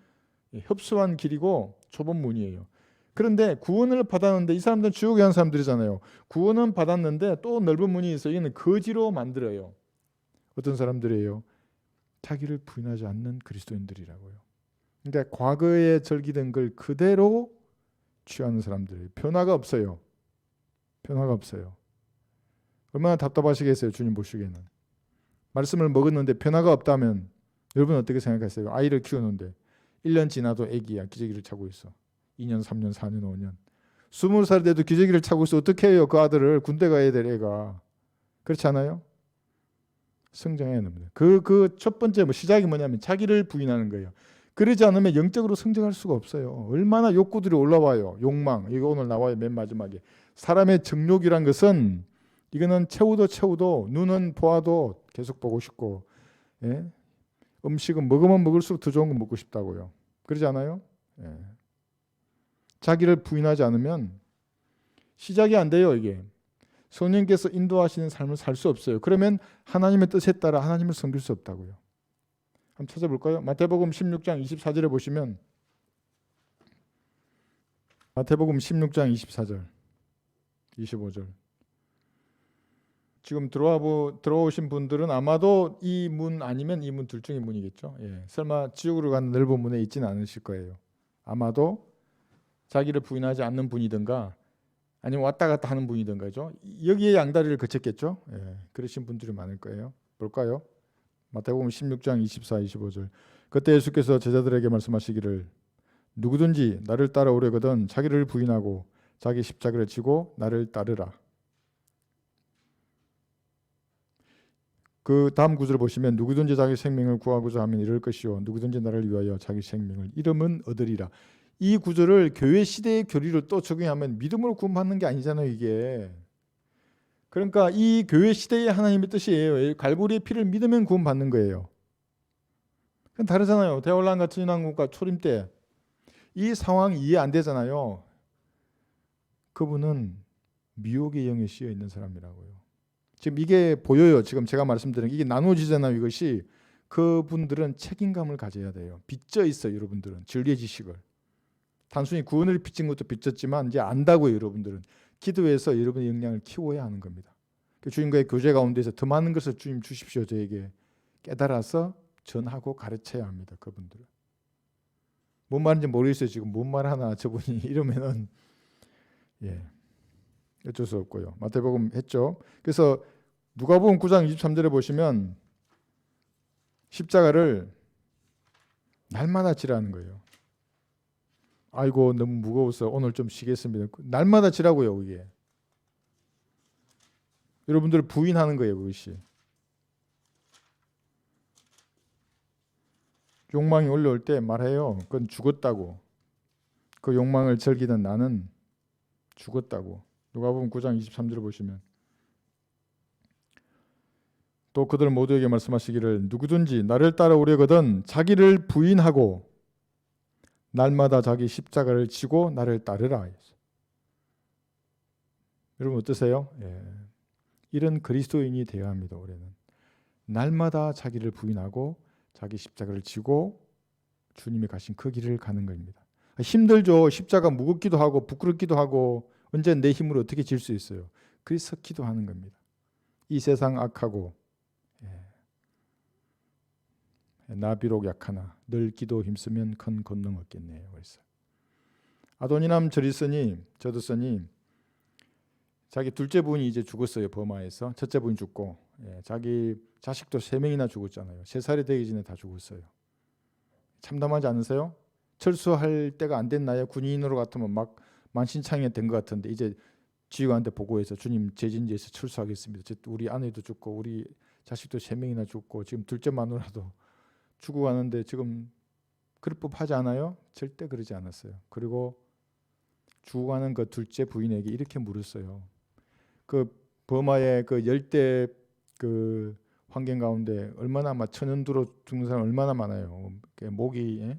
협소한 길이고 좁은 문이에요. 그런데 구원을 받았는데 이 사람들은 지옥에 간 사람들이잖아요. 구원은 받았는데 또 넓은 문이 있어요. 이는 거지로 만들어요. 어떤 사람들이에요? 자기를 부인하지 않는 그리스도인들이라고요. 그러니까 과거에 절기된 걸 그대로 취하는 사람들이에요. 변화가 없어요. 변화가 없어요. 얼마나 답답하시겠어요. 주님 보시기에는. 말씀을 먹었는데 변화가 없다면 여러분 어떻게 생각하세요? 아이를 키우는데 1년 지나도 애기야. 기저귀를 차고 있어. 2년, 3년, 4년, 5년. 20살 돼도 기저귀를 차고 있어. 어떻게 해요? 그 아들을 군대 가야 될 애가. 그렇지 않아요? 성장해야 됩니다. 그 첫 번째 시작이 뭐냐면 자기를 부인하는 거예요. 그러지 않으면 영적으로 성장할 수가 없어요. 얼마나 욕구들이 올라와요. 욕망. 이거 오늘 나와요. 맨 마지막에. 사람의 정욕이란 것은 이거는 채우도 눈은 보아도 계속 보고 싶고 음식은 먹으면 먹을수록 더 좋은 거 먹고 싶다고요. 그러지 않아요? 자기를 부인하지 않으면 시작이 안 돼요. 이게. 성령께서 인도하시는 삶을 살 수 없어요. 그러면 하나님의 뜻에 따라 하나님을 섬길 수 없다고요. 한번 찾아볼까요? 마태복음 16장 24절에 보시면 마태복음 16장 24절 25절 지금 들어오신 분들은 아마도 이 문 아니면 이 문 둘 중의 문이겠죠. 예. 설마 지옥으로 가는 넓은 문에 있지는 않으실 거예요. 아마도 자기를 부인하지 않는 분이든가 아니면 왔다 갔다 하는 분이든가죠. 여기에 양다리를 거쳤겠죠. 예. 그러신 분들이 많을 거예요. 볼까요? 마태복음 16장 24, 25절. 그때 예수께서 제자들에게 말씀하시기를 누구든지 나를 따라오려거든 자기를 부인하고 자기 십자가를 지고 나를 따르라. 그 다음 구절을 보시면 누구든지 자기 생명을 구하고자 하면 이럴 것이요 누구든지 나를 위하여 자기 생명을 잃으면 얻으리라. 이 구절을 교회 시대의 교리로 또 적용하면 믿음으로 구원받는 게 아니잖아요, 이게. 그러니까 이 교회 시대의 하나님의 뜻이에요. 갈보리의 피를 믿으면 구원받는 거예요. 그건 다르잖아요. 대환란 같은 인왕국과 초림 때 이 상황이 이해 안 되잖아요. 그분은 미혹의 영에 씌여 있는 사람이라고요. 지금 이게 보여요. 지금 제가 말씀드린 이게 나눠지잖아요. 이것이 그분들은 책임감을 가져야 돼요. 빚져 있어요. 여러분들은 진리의 지식을 단순히 구원을 빚진 것도 빚졌지만 이제 안다고요. 여러분들은 기도해서 여러분의 역량을 키워야 하는 겁니다. 주님과의 교제 가운데서 더 많은 것을 주님 주십시오. 저에게 깨달아서 전하고 가르쳐야 합니다. 그분들은 뭔 말인지 모르겠어요. 지금 뭔 말 하나 저분이 이러면은 예. 어쩔 수 없고요. 마태복음 했죠. 그래서 누가복음 9장 23절에 보시면 십자가를 날마다 지라는 거예요. 아이고 너무 무거워서 오늘 좀 쉬겠습니다. 날마다 지라고요. 이게 여러분들을 부인하는 거예요. 그것이 욕망이 올라올 때 말해요. 그건 죽었다고. 그 욕망을 즐기던 나는 죽었다고. 누가복음 9장 23절을 보시면 또 그들 모두에게 말씀하시기를 누구든지 나를 따라오려거든 자기를 부인하고 날마다 자기 십자가를 지고 나를 따르라. 여러분 어떠세요? 예. 이런 그리스도인이 되어야 합니다. 올해는 날마다 자기를 부인하고 자기 십자가를 지고 주님이 가신 그 길을 가는 겁니다. 힘들죠. 십자가 무겁기도 하고 부끄럽기도 하고 언제 내 힘으로 어떻게 질 수 있어요. 그래서 기도하는 겁니다. 이 세상 악하고 나 비록 약하나 늘 기도 힘쓰면 큰 권능 얻겠네요. 그래서 아도니람 저드서니 자기 둘째 부인이 이제 죽었어요. 버마에서 첫째 부인 죽고 자기 자식도 3명이나 죽었잖아요. 3살이 되기 전에 다 죽었어요. 참담하지 않으세요? 철수할 때가 안 된 나이에 군인으로 같으면 막 만신창이 된 것 같은데 이제 지휘관한테 보고해서 주님 제진지에서 철수하겠습니다. 우리 아내도 죽고 우리 자식도 3명이나 죽고 지금 둘째 마누라도 죽어가는데 지금 그럴 법하지 않아요? 절대 그러지 않았어요. 그리고 죽어가는 그 둘째 부인에게 이렇게 물었어요. 그 버마의 그 열대 그 환경 가운데 얼마나 막 천연두로 죽는 사람 얼마나 많아요. 목이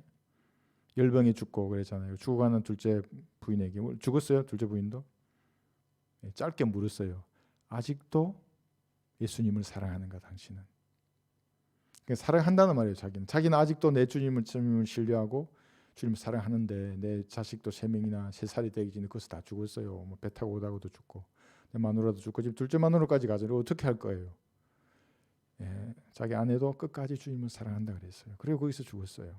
열병에 죽고 그랬잖아요. 죽어가는 둘째 부인에게 죽었어요. 둘째 부인도 짧게 물었어요. 아직도 예수님을 사랑하는가 당신은? 사랑한다는 말이에요. 자기는 아직도 내 주님을 신뢰하고 주님을 사랑하는데 내 자식도 3명이나 3살이 되기 전에 그것을 다 죽었어요. 뭐 배 타고 오다가도 죽고 내 마누라도 죽고 지금 둘째 마누라까지 가서 어떻게 할 거예요? 자기 아내도 끝까지 주님을 사랑한다 그랬어요. 그리고 거기서 죽었어요.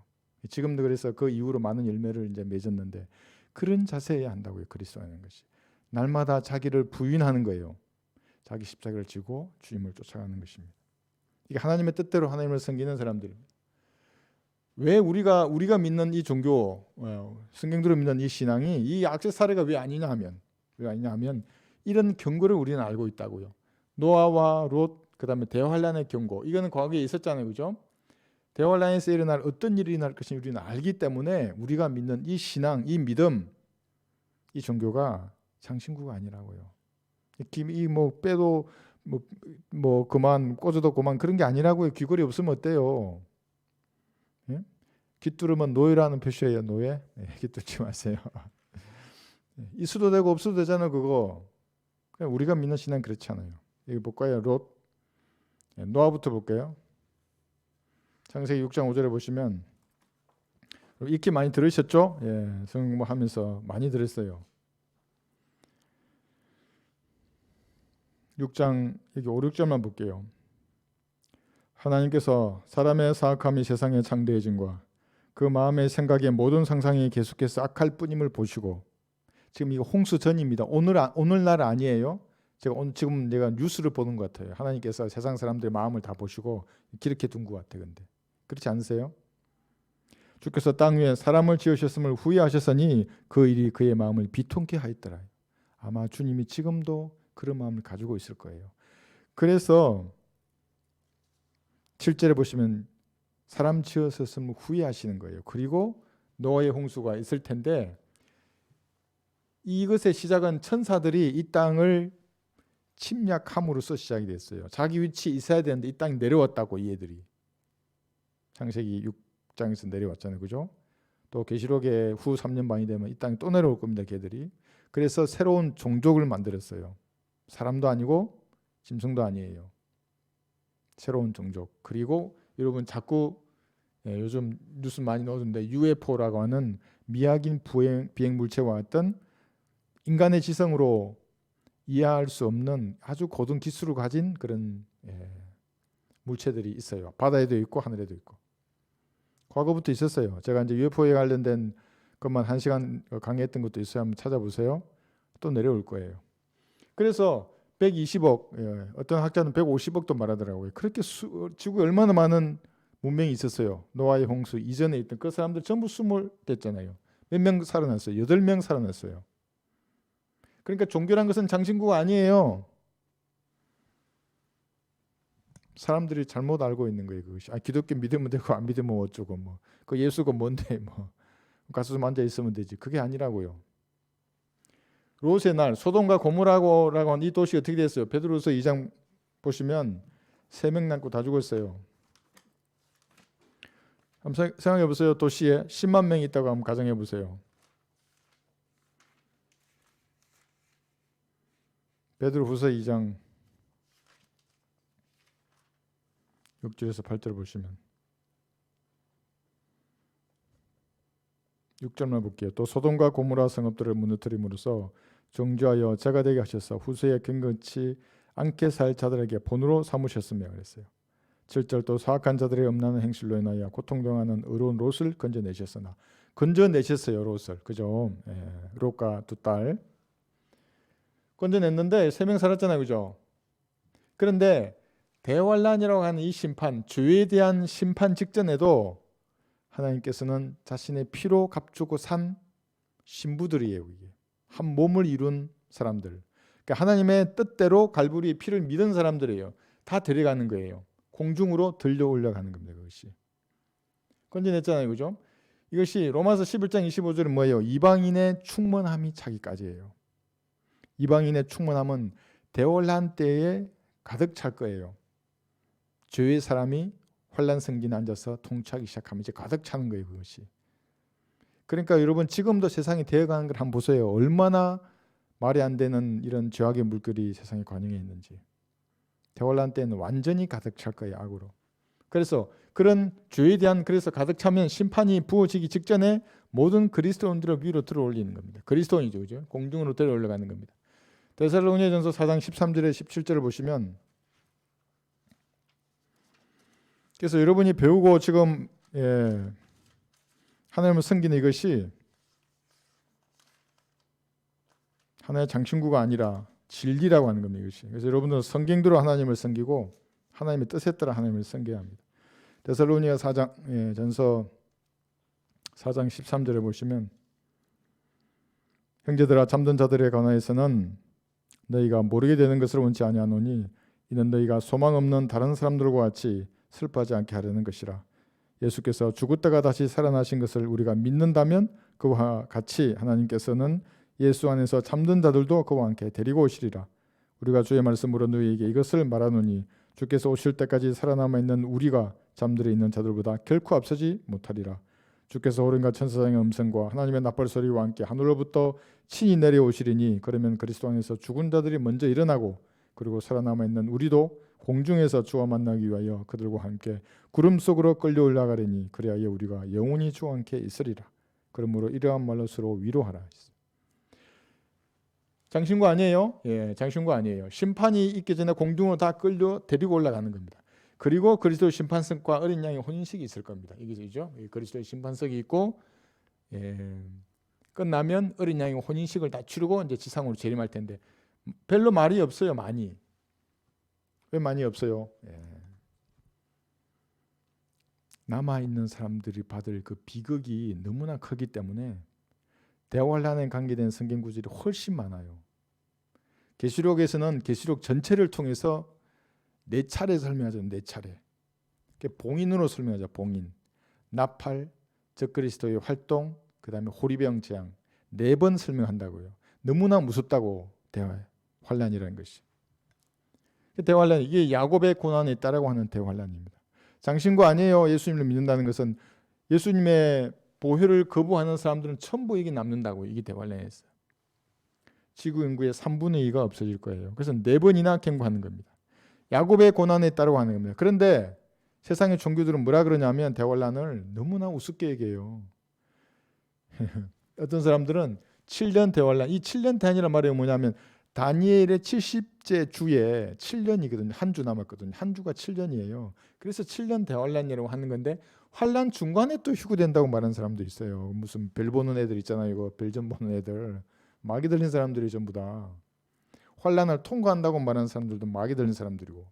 지금도 그래서 그 이후로 많은 열매를 이제 맺었는데 그런 자세여야 한다고요. 그리스도라는 것이 날마다 자기를 부인하는 거예요. 자기 십자가를 지고 주님을 쫓아가는 것입니다. 이게 하나님의 뜻대로 하나님을 섬기는 사람들입니다. 왜 우리가 믿는 이 종교, 성경대로 믿는 이 신앙이 이 악세 사례가 왜 아니냐 하면 이런 경고를 우리는 알고 있다고요. 노아와 롯, 그다음에 대환란의 경고. 이거는 과거에 있었잖아요, 그죠? 대환란에서 일어날 어떤 일이 일어날 것인지 우리는 알기 때문에 우리가 믿는 이 신앙, 이 믿음, 이 종교가 장신구가 아니라고요. 이 뭐 빼도 뭐 그만 꽂아도 그만 그런 게 아니라고요. 귀걸이 없으면 어때요? 예? 귀뚫으면 노예라는 표시예요. 노예. 귀뚫지 마세요. 있어도 되고 없어도 되잖아요. 그거. 그냥 우리가 믿는 신앙 그렇지 않아요. 여기 볼까요? 롯. 노아부터 볼게요. 창세기 6장 5절에 보시면 익히 많이 들으셨죠? 성경 공부하면서 많이 들었어요. 6장 여기 5, 6절만 볼게요. 하나님께서 사람의 사악함이 세상에 창대해짐과 그 마음의 생각의 모든 상상이 계속해서 악할 뿐임을 보시고, 지금 이거 홍수 전입니다. 오늘날 아니에요. 지금 내가 뉴스를 보는 것 같아요. 하나님께서 세상 사람들의 마음을 다 보시고 이렇게 둔 것 같아요. 근데 그렇지 않으세요? 주께서 땅 위에 사람을 지으셨음을 후회하셨으니 그 일이 그의 마음을 비통케 하였더라. 아마 주님이 지금도 그런 마음을 가지고 있을 거예요. 그래서 7절에 보시면 사람 지으셨음을 후회하시는 거예요. 그리고 노아의 홍수가 있을 텐데, 이것의 시작은 천사들이 이 땅을 침략함으로써 시작이 됐어요. 자기 위치에 있어야 되는데 이 땅이 내려왔다고, 이 애들이. 창세기 6장에서 내려왔잖아요. 그죠? 또 계시록의 후 3년 반이 되면 이 땅에 또 내려올 겁니다. 걔들이. 그래서 새로운 종족을 만들었어요. 사람도 아니고 짐승도 아니에요. 새로운 종족. 그리고 여러분 자꾸 요즘 뉴스 많이 나오는데 UFO라고 하는 미확인 비행 물체와 같은 인간의 지성으로 이해할 수 없는 아주 고등 기술을 가진 그런 물체들이 있어요. 바다에도 있고 하늘에도 있고. 과거부터 있었어요. 제가 이제 UFO에 관련된 것만 1시간 강의했던 것도 있어요. 한번 찾아보세요. 또 내려올 거예요. 그래서 120억, 어떤 학자는 150억도 말하더라고요. 그렇게 지구에 얼마나 많은 문명이 있었어요. 노아의 홍수 이전에 있던 그 사람들 전부 수몰됐잖아요. 몇 명 살아났어요? 8명 살아났어요. 그러니까 종교란 것은 장신구가 아니에요. 사람들이 잘못 알고 있는 거예요. 그것이. 기독교 믿으면 되고 안 믿으면 어쩌고 뭐. 그 예수가 뭔데 뭐. 가서 좀 앉아 있으면 되지. 그게 아니라고요. 롯의 날, 소돔과 고모라고 하는 이 도시 어떻게 됐어요? 베드로서 2장 보시면 3명 남고 다 죽었어요. 한번 생각해 보세요. 도시에 10만 명이 있다고 한번 가정해 보세요. 베드로후서 2장 6절에서 8절 보시면 6절만 볼게요. 또 소돔과 고모라 성읍들을 무너뜨림으로써 정죄하여 죄가 되게 하셔서 후세에 경건치 않게 살 자들에게 본으로 삼으셨으며 그랬어요. 7절 또 사악한 자들의 음란한 행실로 인하여 고통당하는 의로운 롯을 건져내셨으나, 건져내셨어요. 롯을. 그죠? 롯과 두 딸 건져냈는데 3명 살았잖아요. 그죠? 그런데 대환란이라고 하는 이 심판, 죄에 대한 심판 직전에도 하나님께서는 자신의 피로 값주고 산 신부들이에요. 이게 한 몸을 이룬 사람들. 그러니까 하나님의 뜻대로 갈보리의 피를 믿은 사람들이에요. 다 데려가는 거예요. 공중으로 들려 올려가는 겁니다. 그것이. 건져냈잖아요. 그죠? 이것이 로마서 11장 25절은 뭐예요? 이방인의 충만함이 차기까지예요. 이방인의 충만함은 대환란 때에 가득 찰 거예요. 죄의 사람이 환란 성기에 앉아서 통치하기 시작하면 이제 가득 차는 거예요. 그것이. 그러니까 여러분 지금도 세상이 되어가는 걸 한번 보세요. 얼마나 말이 안 되는 이런 죄악의 물결이 세상에 관영해 있는지. 대환란 때는 완전히 가득 찰 거예요. 악으로. 그래서 그런 죄에 대한, 그래서 가득 차면 심판이 부어지기 직전에 모든 그리스도인들을 위로 들어올리는 겁니다. 그리스도인이죠. 그죠? 공중으로 들어올라가는 겁니다. 데살로니가전서 4장 13절에 17절을 보시면, 그래서 여러분이 배우고 지금 하나님을 섬기는 이것이 하나의 장신구가 아니라 진리라고 하는 겁니다. 이것이. 그래서 여러분들은 성경대로 하나님을 섬기고 하나님의 뜻에 따라 하나님을 섬겨야 합니다. 데살로니가 4장 전서 4장 13절에 보시면, 형제들아 잠든 자들에 관하여서는 너희가 모르게 되는 것을 원치 아니하노니 이는 너희가 소망 없는 다른 사람들과 같이 슬퍼하지 않게 하려는 것이라. 예수께서 죽었다가 다시 살아나신 것을 우리가 믿는다면 그와 같이 하나님께서는 예수 안에서 잠든 자들도 그와 함께 데리고 오시리라. 우리가 주의 말씀으로 너희에게 이것을 말하노니 주께서 오실 때까지 살아남아 있는 우리가 잠들어 있는 자들보다 결코 앞서지 못하리라. 주께서 호련과 천사장의 음성과 하나님의 나팔 소리와 함께 하늘로부터 친히 내려오시리니 그러면 그리스도 안에서 죽은 자들이 먼저 일어나고 그리고 살아남아 있는 우리도 공중에서 주와 만나기 위하여 그들과 함께 구름 속으로 끌려 올라가리니 그리하여 우리가 영원히 주와 함께 있으리라. 그러므로 이러한 말로 서로 위로하라. 장신구 아니에요? 예, 장신구 아니에요. 심판이 있기 전에 공중으로 다 끌려 데리고 올라가는 겁니다. 그리고 그리스도 심판석과 어린 양의 혼인식이 있을 겁니다. 이게죠. 그리스도의 심판석이 있고, 예, 끝나면 어린 양의 혼인식을 다 치르고 이제 지상으로 재림할 텐데 별로 말이 없어요. 많이. 왜 많이 없어요? 예. 남아 있는 사람들이 받을 그 비극이 너무나 크기 때문에 대환란에 관계된 성경 구절이 훨씬 많아요. 계시록에서는 계시록 전체를 통해서 4차례 설명하죠. 4차례. 봉인으로 설명하죠. 봉인. 나팔, 적그리스도의 활동, 그 다음에 호리병 재앙 4번 설명한다고요. 너무나 무섭다고 대환란이라는 것이. 대환란, 이게 야곱의 고난에 있다라고 하는 대환란입니다. 장신구 아니에요. 예수님을 믿는다는 것은 예수님의 보혈을 거부하는 사람들은 전부 이게 남는다고. 이게 대환란이었어요. 지구 인구의 3분의 2가 없어질 거예요. 그래서 4번이나 경고하는 겁니다. 야곱의 고난에 있다라고 하는 겁니다. 그런데 세상의 종교들은 뭐라 그러냐면 대환란을 너무나 우습게 얘기해요. 어떤 사람들은 7년 대환란, 이 7년 대환이란 말이 뭐냐면 다니엘의 70째 주에 7년이거든요. 한 주 남았거든요. 한 주가 7년이에요. 그래서 7년 대환란이라고 하는 건데 환란 중간에 또 휴구된다고 말하는 사람도 있어요. 무슨 별 보는 애들 있잖아요. 이거 별점 보는 애들. 마귀 들린 사람들이 전부 다. 환란을 통과한다고 말하는 사람들도 마귀 들린 사람들이고.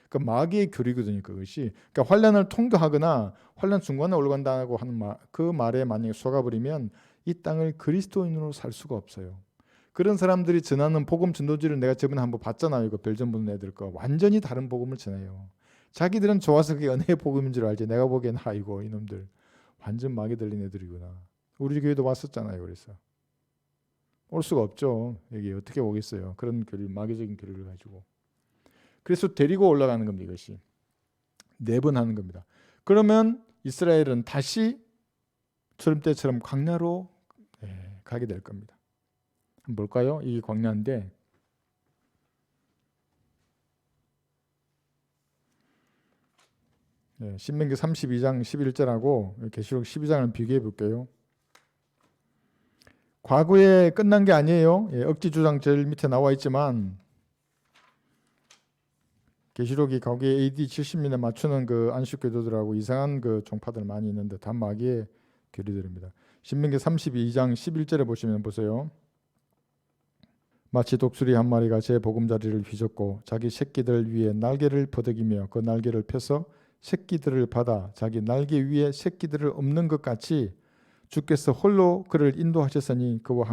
그 마귀의 교리거든요. 그것이. 그러니까 환란을 통과하거나 환란 중간에 올라간다고 하는 그 말에 만약에 속아버리면 이 땅을 그리스도인으로 살 수가 없어요. 그런 사람들이 전하는 복음 전도지를 내가 저번에 한번 봤잖아요. 이거 별점 보는 애들 거. 완전히 다른 복음을 전해요. 자기들은 좋아서 그게 은혜의 복음인 줄 알지. 내가 보기엔 아이고 이놈들 완전 마귀 들린 애들이구나. 우리 교회도 왔었잖아요. 그래서 올 수가 없죠. 여기 어떻게 오겠어요. 그런 교리, 마귀적인 교리를 가지고. 그래서 데리고 올라가는 겁니다. 이것이 4번 하는 겁니다. 그러면 이스라엘은 다시 처럼 때처럼 광야로 가게 될 겁니다. 한번 볼까요? 이게 광야인데 신명기 32장 11절하고 계시록 12장을 비교해 볼게요. 과거에 끝난 게 아니에요. 억지 주장 제일 밑에 나와 있지만 계시록이 거기에 AD 70년에 맞추는 그 안식교도들하고 이상한 그 종파들 많이 있는데 다 마귀의 교리들입니다. 신명기 32장 11절에 보시면 보세요. 마치 독수리 한 마리가 제 보금자리를 휘젓고 자기 새끼들 위에 날개를 퍼덕이며 그 날개를 펴서 새끼들을 받아 자기 날개 위에 새끼들을 엎는 것 같이 주께서 홀로 그를 인도하셨으니 그와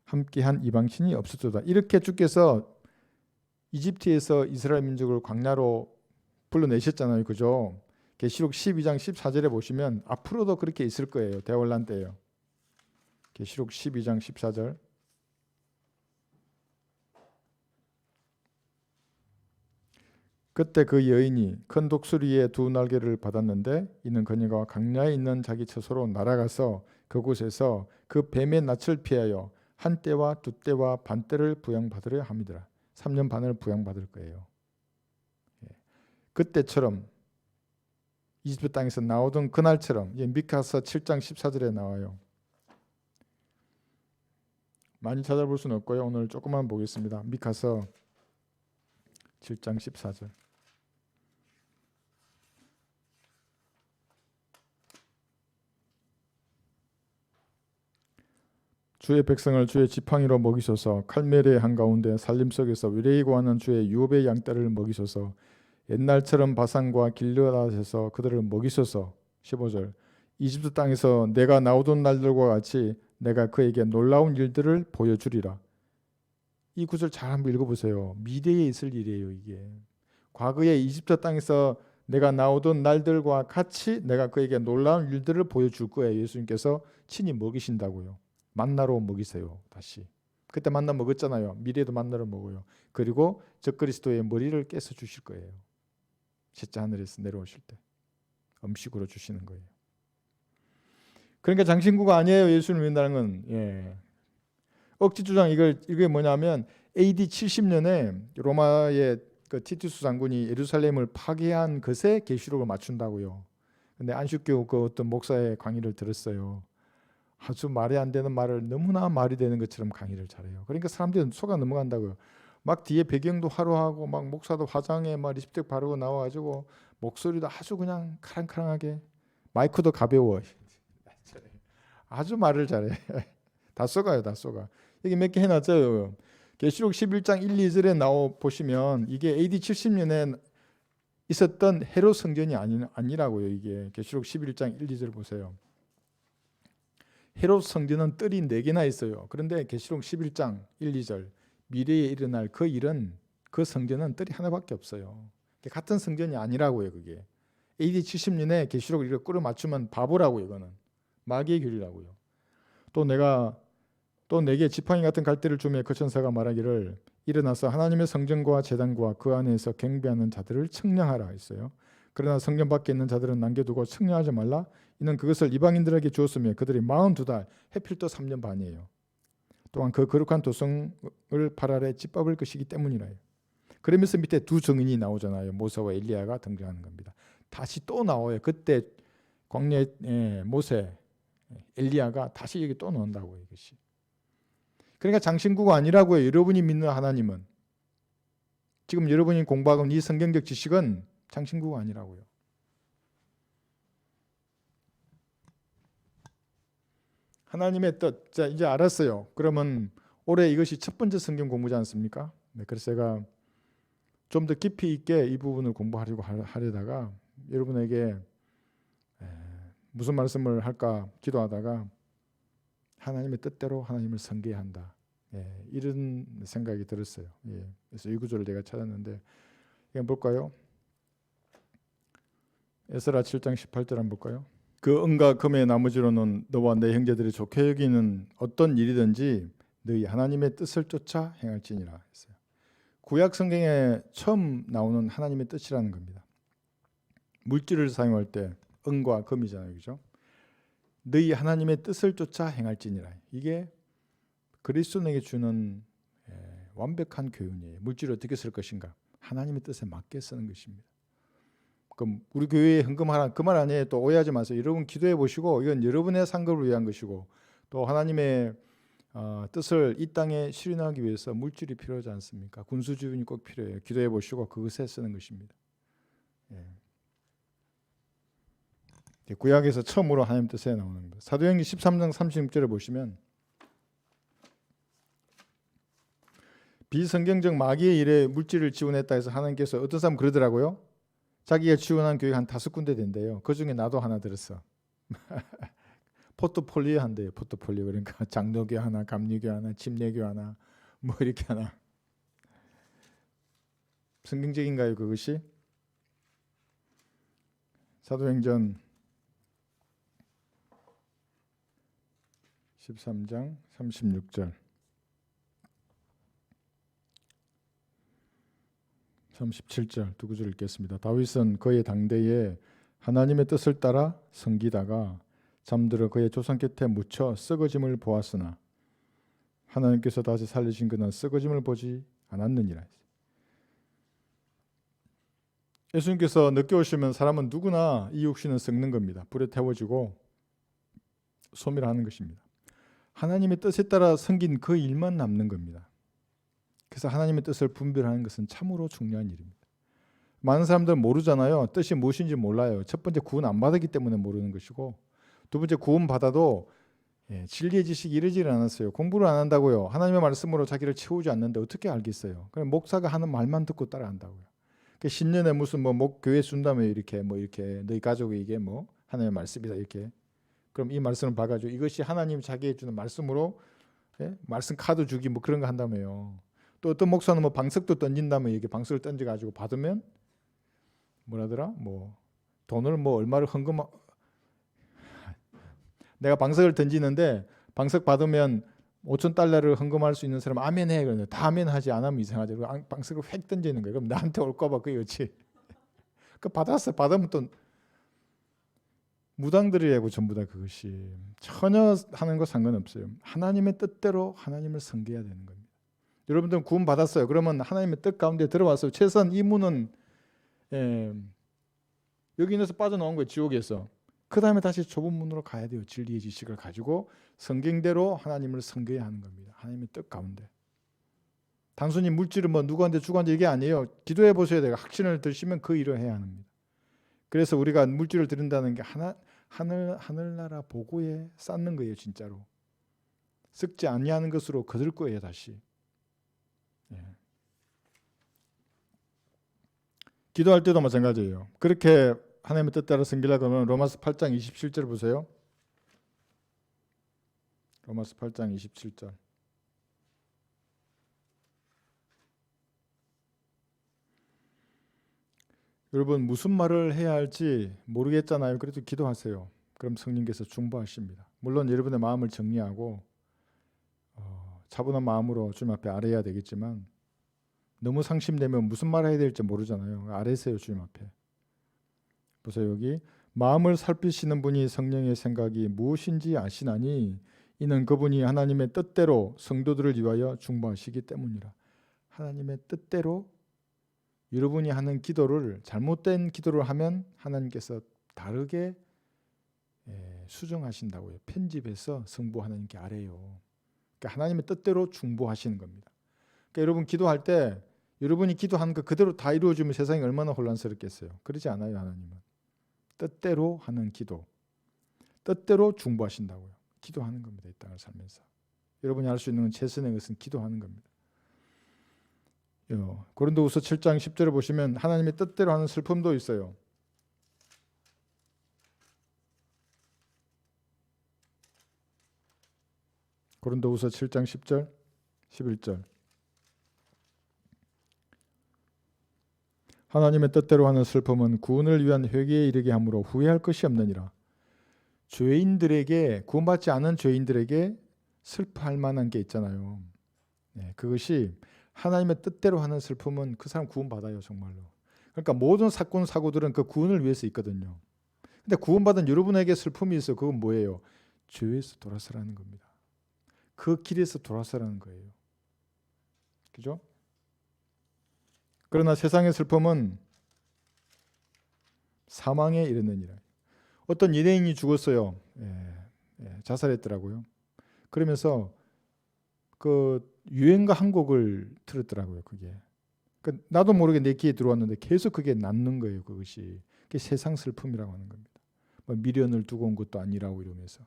함께한 이방신이 없었도다. 이렇게 주께서 이집트에서 이스라엘 민족을 광야로 불러내셨잖아요. 그죠? 계시록 12장 14절에 보시면 앞으로도 그렇게 있을 거예요. 대환란 때예요. 계시록 12장 14절. 그때 그 여인이 큰 독수리의 2 날개를 받았는데 이는 그녀가 광야에 있는 자기 처소로 날아가서 그곳에서 그 뱀의 낯을 피하여 한 때와 2때와 반 때를 부양받으려 함이더라. 3년 반을 부양받을 거예요. 그때처럼 이집트 땅에서 나오던 그날처럼 미카서 7장 14절에 나와요. 많이 찾아볼 수는 없고요. 오늘 조금만 보겠습니다. 미카서 7장 14절. 주의 백성을 주의 지팡이로 먹이소서. 칼멜의 한가운데 산림 속에서 위레이 구하는 주의 유업의 양떼를 먹이소서. 옛날처럼 바산과 길르앗에서 그들을 먹이소서. 15절. 이집트 땅에서 내가 나오던 날들과 같이 내가 그에게 놀라운 일들을 보여주리라. 이 구절 잘 한번 읽어보세요. 미래에 있을 일이에요. 이게 과거에 이집트 땅에서 내가 나오던 날들과 같이 내가 그에게 놀라운 일들을 보여줄 거예요. 예수님께서 친히 먹이신다고요. 만나로 먹이세요. 다시. 그때 만나 먹었잖아요. 미래에도 만나로 먹어요. 그리고 적그리스도의 머리를 깨서 주실 거예요. 셋째 하늘에서 내려오실 때 음식으로 주시는 거예요. 그러니까 장신구가 아니에요. 예수를 믿는다는 건. 억지 주장. 이게 뭐냐면 AD 70년에 로마의 그 티투스 장군이 예루살렘을 파괴한 것에 계시록을 맞춘다고요. 근데 안식교 그 어떤 목사의 강의를 들었어요. 아주 말이 안 되는 말을 너무나 말이 되는 것처럼 강의를 잘해요. 그러니까 사람들이 속아 넘어간다고요. 막 뒤에 배경도 화려하고 막 목사도 화장에 막 립스틱 바르고 나와가지고 목소리도 아주 그냥 카랑카랑하게, 마이크도 가벼워. 아주 말을 잘해. 다 써가요, 다 써가. 여기 몇 개 해놨죠. 계시록 11장 1, 2절에 나와 보시면 이게 AD 70년에 있었던 헤롯 성전이 아니라고요. 이게 계시록 11장 1, 2절 보세요. 헤롯 성전은 뜰이 4개나 있어요. 그런데 계시록 11장 1, 2절 미래에 일어날 그 일은, 그 성전은 뜰이 하나밖에 없어요. 같은 성전이 아니라고요. 그게 AD 70년에 계시록을 이렇게 끌어 맞추면 바보라고. 이거는 마귀의 교리라고요. 또 내게 지팡이 같은 갈대를 주며 그 천사가 말하기를 일어나서 하나님의 성전과 제단과 그 안에서 경배하는 자들을 측량하라 했어요. 그러나 성전 밖에 있는 자들은 남겨두고 측량하지 말라. 이는 그것을 이방인들에게 주었으며 그들이 42달, 해필 또 3년 반이에요. 또한 그 거룩한 도성을 발 아래 짓밟을 것이기 때문이라. 그러면서 밑에 두 증인이 나오잖아요. 모세와 엘리야가 등장하는 겁니다. 다시 또 나와요. 그때 광야에 모세, 엘리야가 다시 여기 또 나온다고요. 이것이. 그러니까 장신구가 아니라고요. 여러분이 믿는 하나님은, 지금 여러분이 공부하고 이 성경적 지식은 장신구가 아니라고요. 하나님의 뜻, 자 이제 알았어요. 그러면 올해 이것이 첫 번째 성경 공부지 않습니까? 네, 그래서 제가 좀 더 깊이 있게 이 부분을 공부하려고 하려다가 여러분에게 무슨 말씀을 할까 기도하다가 하나님의 뜻대로 하나님을 섬겨야 한다. 이런 생각이 들었어요. 그래서 이 구절을 제가 찾았는데 이거 볼까요? 에스라 7장 18절 한번 볼까요? 그 은과 금의 나머지로는 너와 내 형제들이 좋게 여기는 어떤 일이든지 너희 하나님의 뜻을 쫓아 행할지니라 했어요. 구약 성경에 처음 나오는 하나님의 뜻이라는 겁니다. 물질을 사용할 때 은과 금이잖아요, 그죠? 너희 하나님의 뜻을 쫓아 행할지니라. 이게 그리스도인에게 주는 완벽한 교훈이에요. 물질을 어떻게 쓸 것인가? 하나님의 뜻에 맞게 쓰는 것입니다. 그럼 우리 교회에 헌금하라, 그 말 아니에요. 또 오해하지 마세요. 여러분 기도해 보시고 이건 여러분의 상급을 위한 것이고 또 하나님의 뜻을 이 땅에 실현하기 위해서 물질이 필요하지 않습니까? 군수주변이 꼭 필요해요. 기도해 보시고 그것에 쓰는 것입니다. 구약에서 처음으로 하나님 뜻에 나오는 겁니다. 사도행전 13장 36절에 보시면 비성경적 마귀의 일에 물질을 지원했다 해서 하나님께서 어떤 사람 그러더라고요. 자기가 지원한 교회 한 5군데 된대요. 그 중에 나도 하나 들었어. 포트폴리오 한대요. 포트폴리오. 그러니까 장로교 하나, 감리교 하나, 침례교 하나, 뭐 이렇게 하나. 성경적인가요, 그것이? 사도행전 13장 36절 37절 두 구절 읽겠습니다. 다윗은 그의 당대에 하나님의 뜻을 따라 섬기다가 잠들어 그의 조상 곁에 묻혀 썩어짐을 보았으나 하나님께서 다시 살리신 그는 썩어짐을 보지 않았느니라. 예수님께서 늦게 오시면 사람은 누구나 이 육신은 썩는 겁니다. 불에 태워지고 소멸하는 것입니다. 하나님의 뜻에 따라 섬긴 그 일만 남는 겁니다. 그래서 하나님의 뜻을 분별하는 것은 참으로 중요한 일입니다. 많은 사람들은 모르잖아요. 뜻이 무엇인지 몰라요. 첫 번째 구원 안 받았기 때문에 모르는 것이고 두 번째 구원 받아도 진리의 지식이 이르질 않았어요. 공부를 안 한다고요. 하나님의 말씀으로 자기를 채우지 않는데 어떻게 알겠어요? 그냥 목사가 하는 말만 듣고 따라한다고요. 신년에 무슨 교회 순다며 이렇게 너희 가족에게 하나님의 말씀이다 이렇게. 그럼 이 말씀을 봐가지고 이것이 하나님 자기에 주는 말씀으로 말씀 카드 주기 그런 거 한다며요. 또 어떤 목사는 방석도 던진다며 이게 방석을 던져가지고 받으면 뭐라더라? 돈을 얼마를 헌금. 내가 방석을 던지는데 방석 받으면 5,000달러를 헌금할 수 있는 사람 아멘해. 그러는데 다 아멘하지 않으면 이상하죠. 방석을 획 던지는 거예요. 그럼 나한테 올까봐 그거지. 그 받았어. 받으면 또 무당들이라고 전부 다 그것이 전혀 하는 거 상관없어요. 하나님의 뜻대로 하나님을 섬겨야 되는 겁니다. 여러분들은 구원 받았어요. 그러면 하나님의 뜻 가운데 들어왔어요. 최소한 이 문은 여기 있어서 빠져나온 거예요. 지옥에서. 그 다음에 다시 좁은 문으로 가야 돼요. 진리의 지식을 가지고 성경대로 하나님을 섬겨야 하는 겁니다. 하나님의 뜻 가운데. 단순히 물질을 뭐 누구한테 주고 한다 이게 아니에요. 기도해 보셔야 돼요. 확신을 드시면 그 일을 해야 합니다. 그래서 우리가 물질을 드린다는 게 하늘나라 보고에 쌓는 거예요. 진짜로. 썩지 아니하는 것으로 거둘 거예요. 다시. 예. 기도할 때도 마찬가지예요. 그렇게 하나님의 뜻대로 섬기려고 하면 로마서 8장 27절 보세요. 로마서 8장 27절. 여러분 무슨 말을 해야 할지 모르겠잖아요. 그래도 기도하세요. 그럼 성령께서 중보하십니다. 물론 여러분의 마음을 정리하고 차분한 마음으로 주님 앞에 아뢰야 되겠지만 너무 상심되면 무슨 말을 해야 될지 모르잖아요. 아뢰세요. 주님 앞에. 보세요. 여기 마음을 살피시는 분이 성령의 생각이 무엇인지 아시나니 이는 그분이 하나님의 뜻대로 성도들을 위하여 중보하시기 때문이라. 하나님의 뜻대로 여러분이 하는 기도를 잘못된 기도를 하면 하나님께서 다르게 수정하신다고요. 편집해서 성부 하나님께 아뢰요. 그러니까 하나님의 뜻대로 중보하시는 겁니다. 그러니까 여러분 기도할 때 여러분이 기도하는 거 그대로 다 이루어지면 세상이 얼마나 혼란스럽겠어요. 그러지 않아요. 하나님은 뜻대로 하는 기도, 뜻대로 중보하신다고요. 기도하는 겁니다. 이 땅을 살면서 여러분이 할 수 있는 최선의 것은 기도하는 겁니다. 고린도후서 7장 10절을 보시면 하나님의 뜻대로 하는 슬픔도 있어요. 고린도후서 7장 10절, 11절. 하나님의 뜻대로 하는 슬픔은 구원을 위한 회개에 이르게 함으로 후회할 것이 없느니라. 죄인들에게 구원받지 않은 죄인들에게 슬퍼할 만한 게 있잖아요. 그것이 하나님의 뜻대로 하는 슬픔은 그 사람 구원받아요. 정말로. 그러니까 모든 사건 사고들은 그 구원을 위해서 있거든요. 근데 구원받은 여러분에게 슬픔이 있어요. 그건 뭐예요? 죄에서 돌아서라는 겁니다. 그 길에서 돌아서라는 거예요. 그죠? 그러나 세상의 슬픔은 사망에 이르느니라. 어떤 연예인이 죽었어요. 자살했더라고요. 그러면서 그 유행가 한 곡을 틀었더라고요. 그게. 나도 모르게 내 귀에 들어왔는데 계속 그게 남는 거예요. 그것이. 그게 세상 슬픔이라고 하는 겁니다. 뭐 미련을 두고 온 것도 아니라고 이러면서.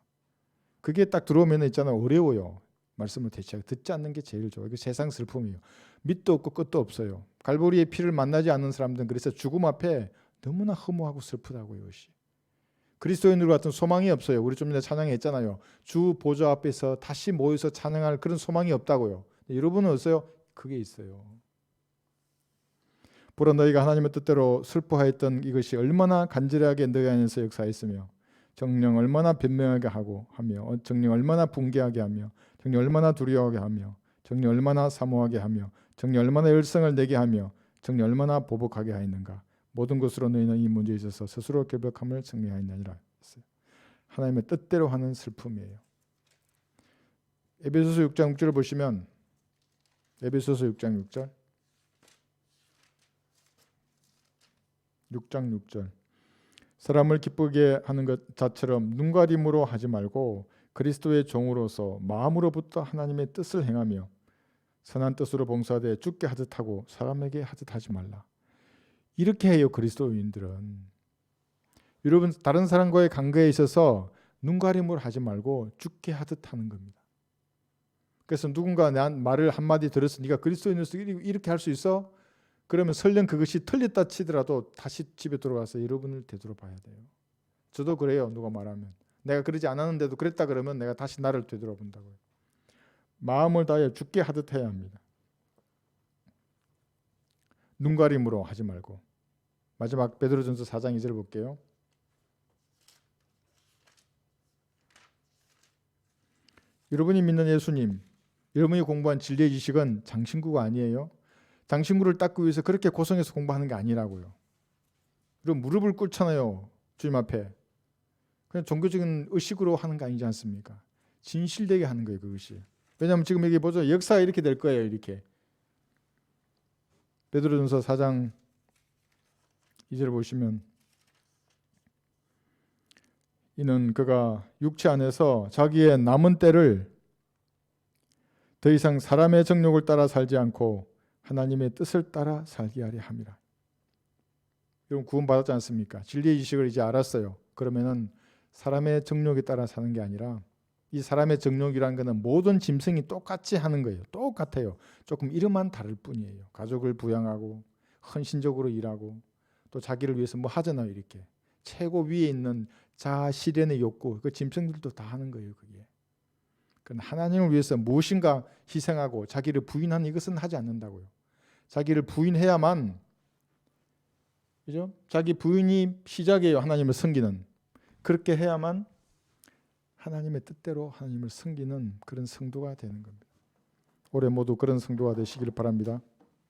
그게 딱 들어오면 있잖아요. 어려워요. 말씀을 대체하고 듣지 않는 게 제일 좋아요. 그 세상 슬픔이에요. 밑도 없고 끝도 없어요. 갈보리의 피를 만나지 않는 사람들은 그래서 죽음 앞에 너무나 허무하고 슬프다고요. 이것이. 그리스도인들 같은 소망이 없어요. 우리 좀 전에 찬양했잖아요. 주 보좌 앞에서 다시 모여서 찬양할 그런 소망이 없다고요. 여러분은 어떠세요? 그게 있어요. 보라 너희가 하나님의 뜻대로 슬퍼하였던 이것이 얼마나 간절하게 너희 안에서 역사했으며 정령 얼마나 변명하게 하고 하며 정령 얼마나 붕괴하게 하며 정령 얼마나 두려워하게 하며 정령 얼마나 사모하게 하며 정령 얼마나 열성을 내게 하며 정령 얼마나 보복하게 하였는가. 모든 것으로 너희는 이 문제에 있어서 스스로 결백함을 승리하였느니라. 하나님의 뜻대로 하는 슬픔이에요. 에베소서 6장 6절을 보시면 에베소서 6장 6절 6장 6절 사람을 기쁘게 하는 것 자처럼 눈가림으로 하지 말고 그리스도의 종으로서 마음으로부터 하나님의 뜻을 행하며 선한 뜻으로 봉사하되 죽게 하듯 하고 사람에게 하듯 하지 말라. 이렇게 해요. 그리스도인들은. 여러분 다른 사람과의 관계에 있어서 눈가림을 하지 말고 죽게 하듯 하는 겁니다. 그래서 누군가 난 말을 한마디 들었어. 네가 그리스도인으로서 이렇게 할 수 있어? 그러면 설령 그것이 틀렸다 치더라도 다시 집에 들어가서 여러분을 되돌아봐야 돼요. 저도 그래요. 누가 말하면. 내가 그러지 않았는데도 그랬다 그러면 내가 다시 나를 되돌아본다고요. 마음을 다해 죽게 하듯 해야 합니다. 눈가림으로 하지 말고. 마지막 베드로전서 4장 2절 볼게요. 여러분이 믿는 예수님, 여러분이 공부한 진리의 지식은 장신구가 아니에요. 장신구를 닦기 위해서 그렇게 고성해서 공부하는 게 아니라고요. 그럼 무릎을 꿇잖아요. 주님 앞에. 그냥 종교적인 의식으로 하는 거 아니지 않습니까? 진실되게 하는 거예요. 그것이. 왜냐하면 지금 여기 보죠. 역사가 이렇게 될 거예요. 이렇게. 베드로전서 4장 2절 보시면 이는 그가 육체 안에서 자기의 남은 때를 더 이상 사람의 정욕을 따라 살지 않고 하나님의 뜻을 따라 살게 하려 함이라. 여러분 구원받았지 않습니까? 진리의 지식을 이제 알았어요. 그러면은 사람의 정욕에 따라 사는 게 아니라 이 사람의 정욕이라는 것은 모든 짐승이 똑같이 하는 거예요. 똑같아요. 조금 이름만 다를 뿐이에요. 가족을 부양하고 헌신적으로 일하고 또 자기를 위해서 뭐 하잖아요. 이렇게 최고 위에 있는 자아 실현의 욕구, 그 짐승들도 다 하는 거예요. 그게. 그건 하나님을 위해서 무엇인가 희생하고 자기를 부인하는 이것은 하지 않는다고요. 자기를 부인해야만, 그죠? 자기 부인이 시작이에요. 하나님을 섬기는. 그렇게 해야만 하나님의 뜻대로 하나님을 섬기는 그런 성도가 되는 겁니다. 올해 모두 그런 성도가 되시기를 바랍니다.